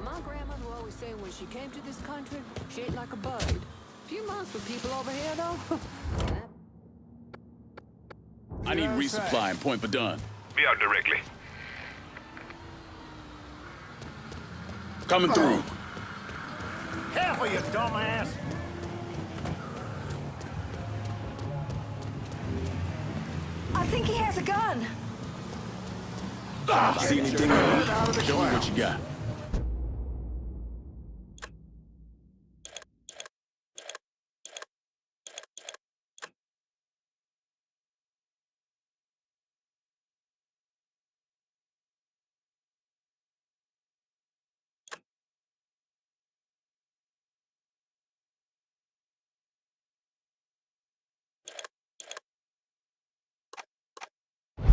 My grandmother always said when she came to this country, she ate like a bird. Few months with people over here, though. I need resupply in Pointe Verdun. Be out directly. Coming through. Careful, you dumbass! I think he has a gun. See anything? Show me what you got.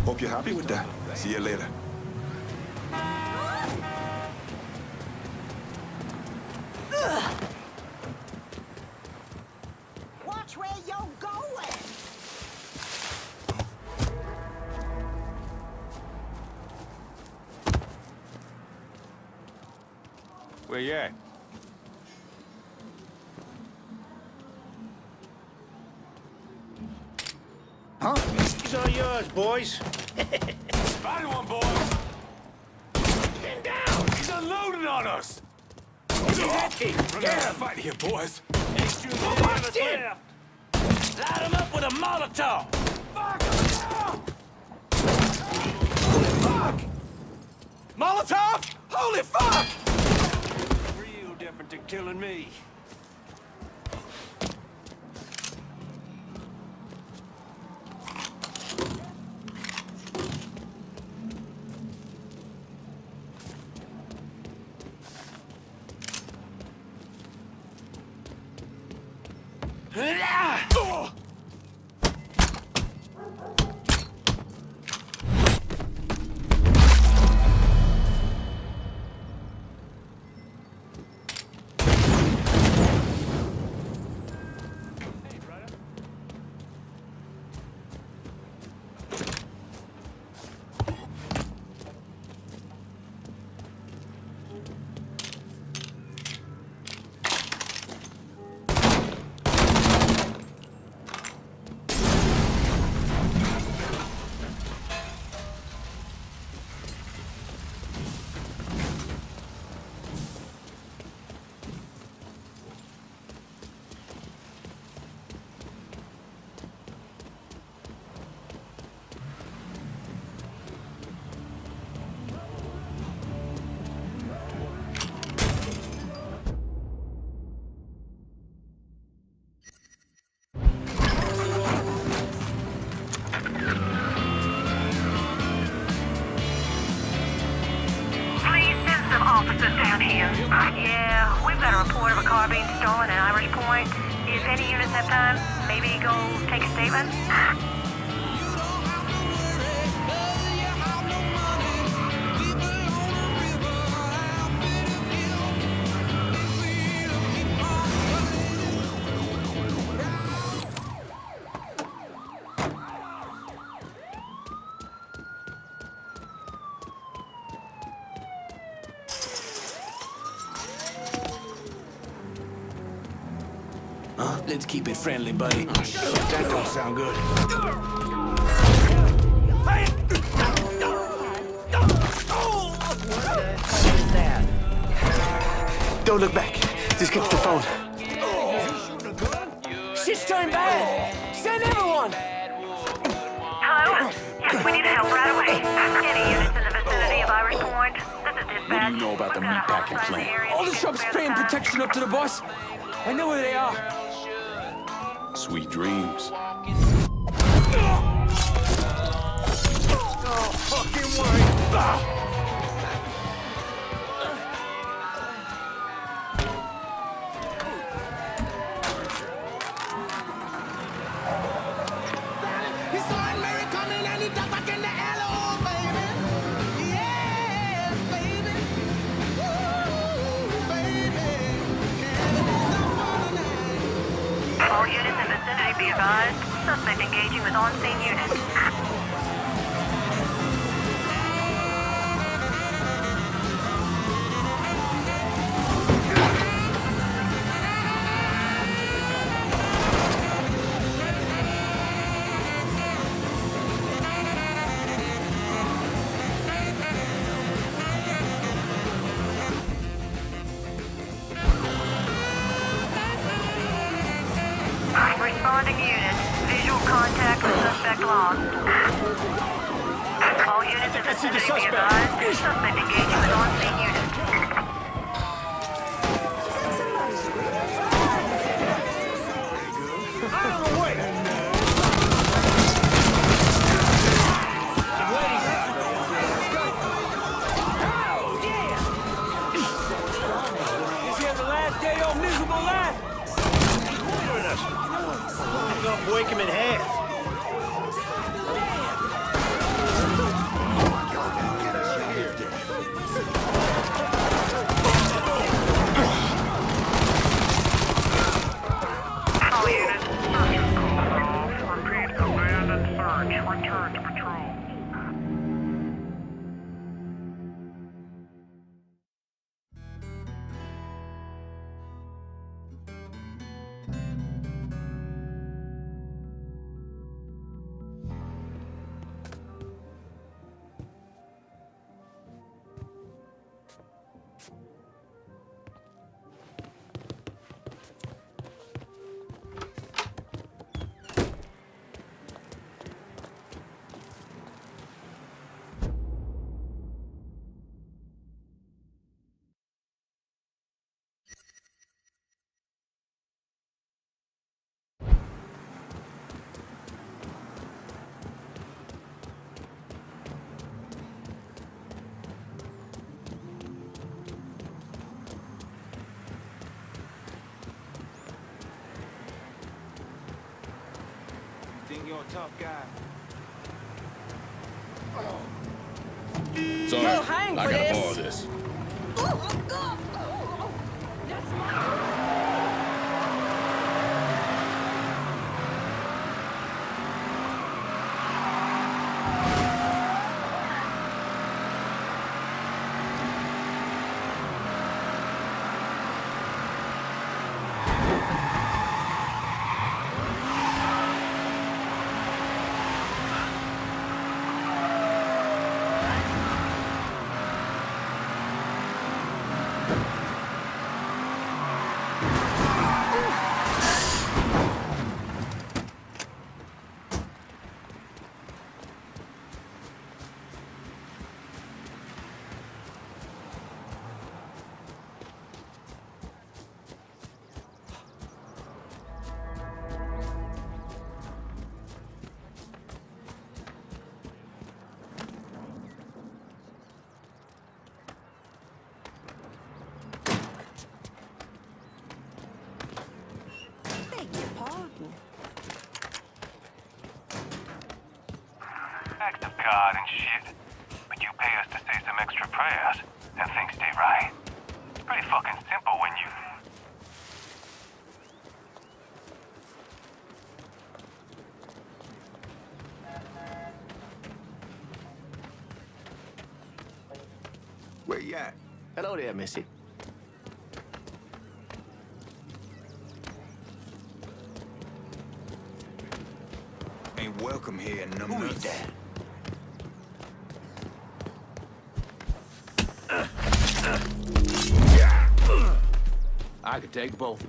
Hope you're happy with that. See you later. Watch where you're going! Where you at? Huh? These are yours, boys. Spotted one, boys! Get down! He's unloading on us! He's empty! Get a fight here, boys! Extra left. Light him up with a Molotov! Fuck! Fuck! Molotov? Holy fuck! Real different than killing me. car being stolen in Irish Point. If any units have time, maybe go take a statement. Let's keep it friendly, buddy. Oh, shit, that don't sound good. Don't look back. Just get to the phone. Shit's turning bad. Send everyone. Hello? Yes, we need help right away. Any units in the vicinity of Irish Point? This is dispatch. What do you know about the meatpacking plant? All the shops paying protection up to the boss. I know where they are. Sweet dreams. Oh, fucking worry. All units in vicinity be advised. Suspect engaging with on-scene units. Responding units. Visual contact with suspect lost. All units in vicinity be advised. Suspect engaging with on-scene units. Out of the way! Oh, yeah! This here's the last day of miserable life. I'm gonna break him in half. All units, search is called off. Repeat, abandon search. Return to patrol. Think you're a tough guy. Sorry, You'll hang I for gotta this. borrow this. God and shit, but you pay us to say some extra prayers, and things stay right. It's pretty fucking simple when you... Where you at? Hello there, Missy. Ain't welcome here, numbnuts. Who is that? I could take both.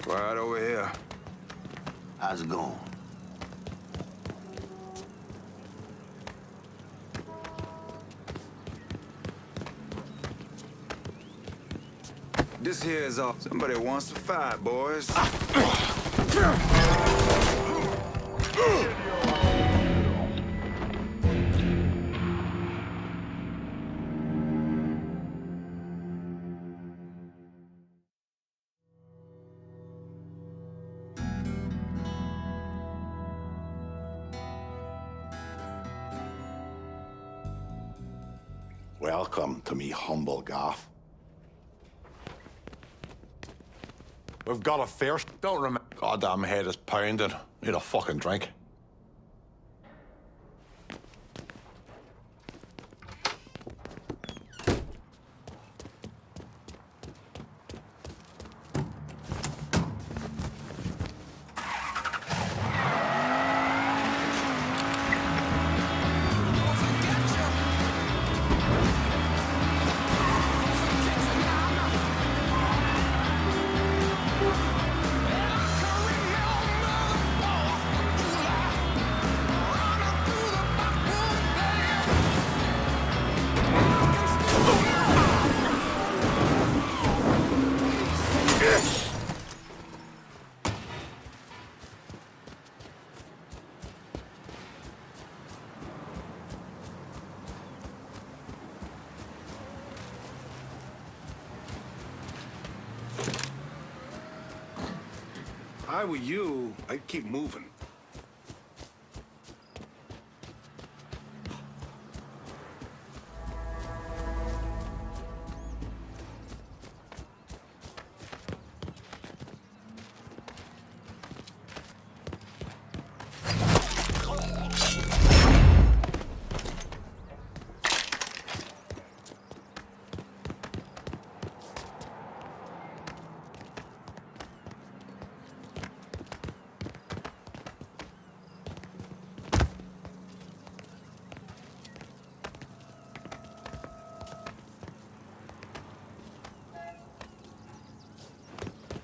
Right over here. How's it going? This here is all. Somebody wants to fight, boys. Welcome to me humble gaff. We've got a first. Don't remember. Goddamn head is pounding. Need a fucking drink. If I were you, I'd keep moving.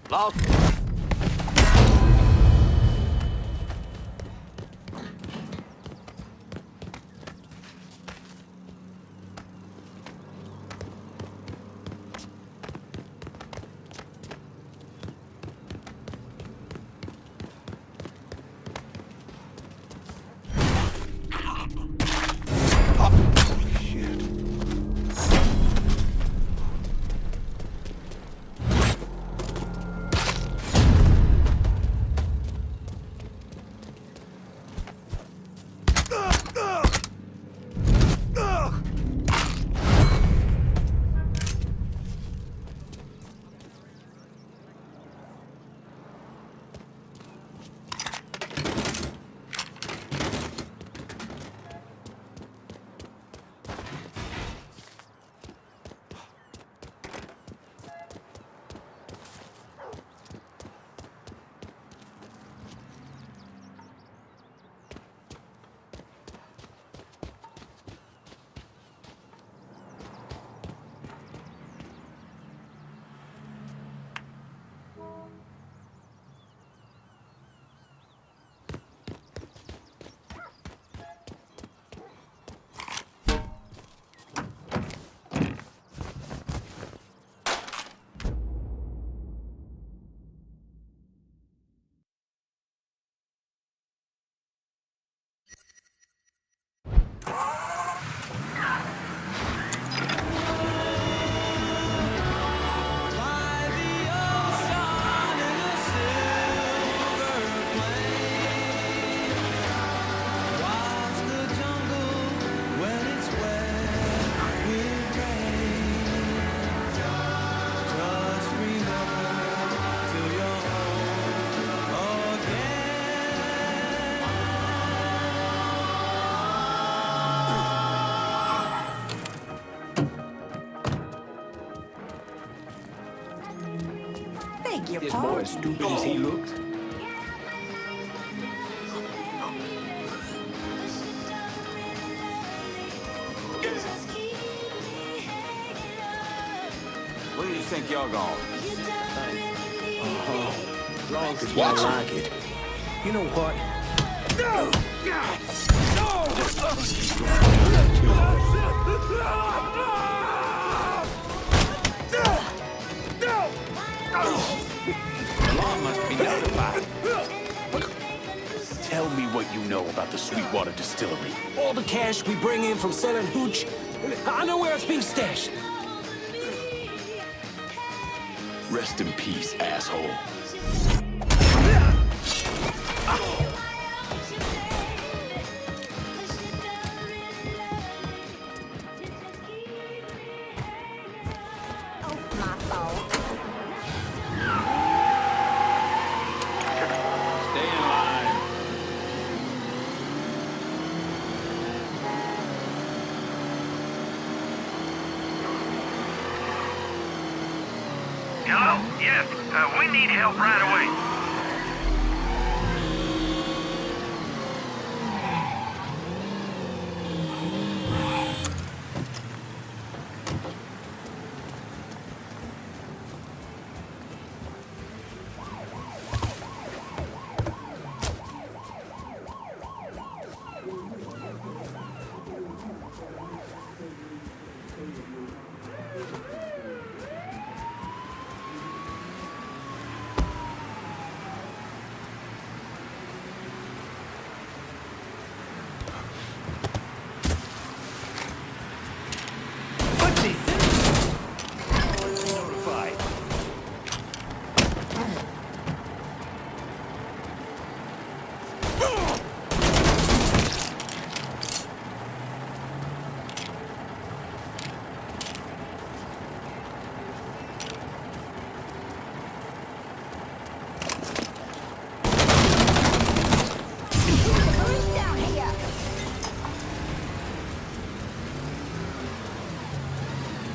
Lost. this boy as stupid as he looks? Where do you think y'all going? Long as y'all like it. You know what? The law must be notified. Tell me what you know about the Sweetwater Distillery. All the cash we bring in from selling hooch, I know where it's being stashed. Rest in peace, asshole. Stay in line. Hello? Yes, we need help right away.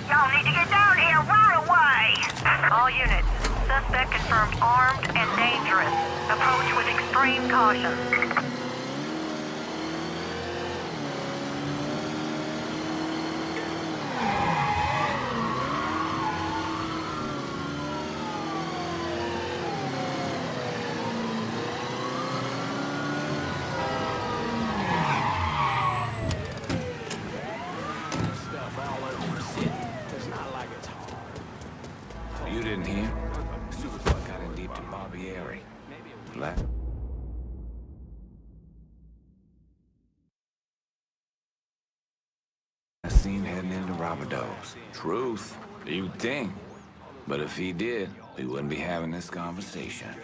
Y'all need to get down here right away! All units, suspect confirmed armed and dangerous. Approach with extreme caution. You didn't hear? Superfuck got in deep to Barbieri. Black. I seen heading into Robert's. Truth, you'd think. But if he did, we wouldn't be having this conversation. So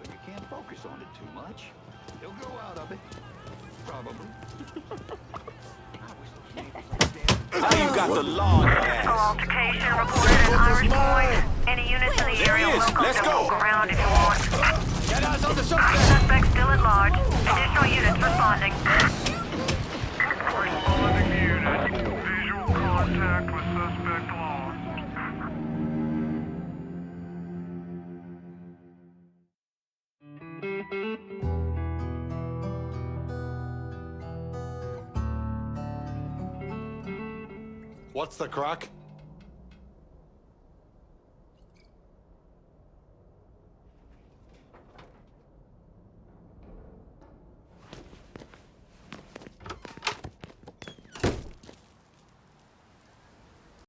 you can't focus on it too much. He'll grow out of it. Probably. Now you got the law in your ass. Altercation reported at Irish Point. Any units in the area welcome to move around if you want. Get us on the suspect! Suspect still at large. Additional units responding. Responding unit. Visual contact with suspect lost. What's the crack?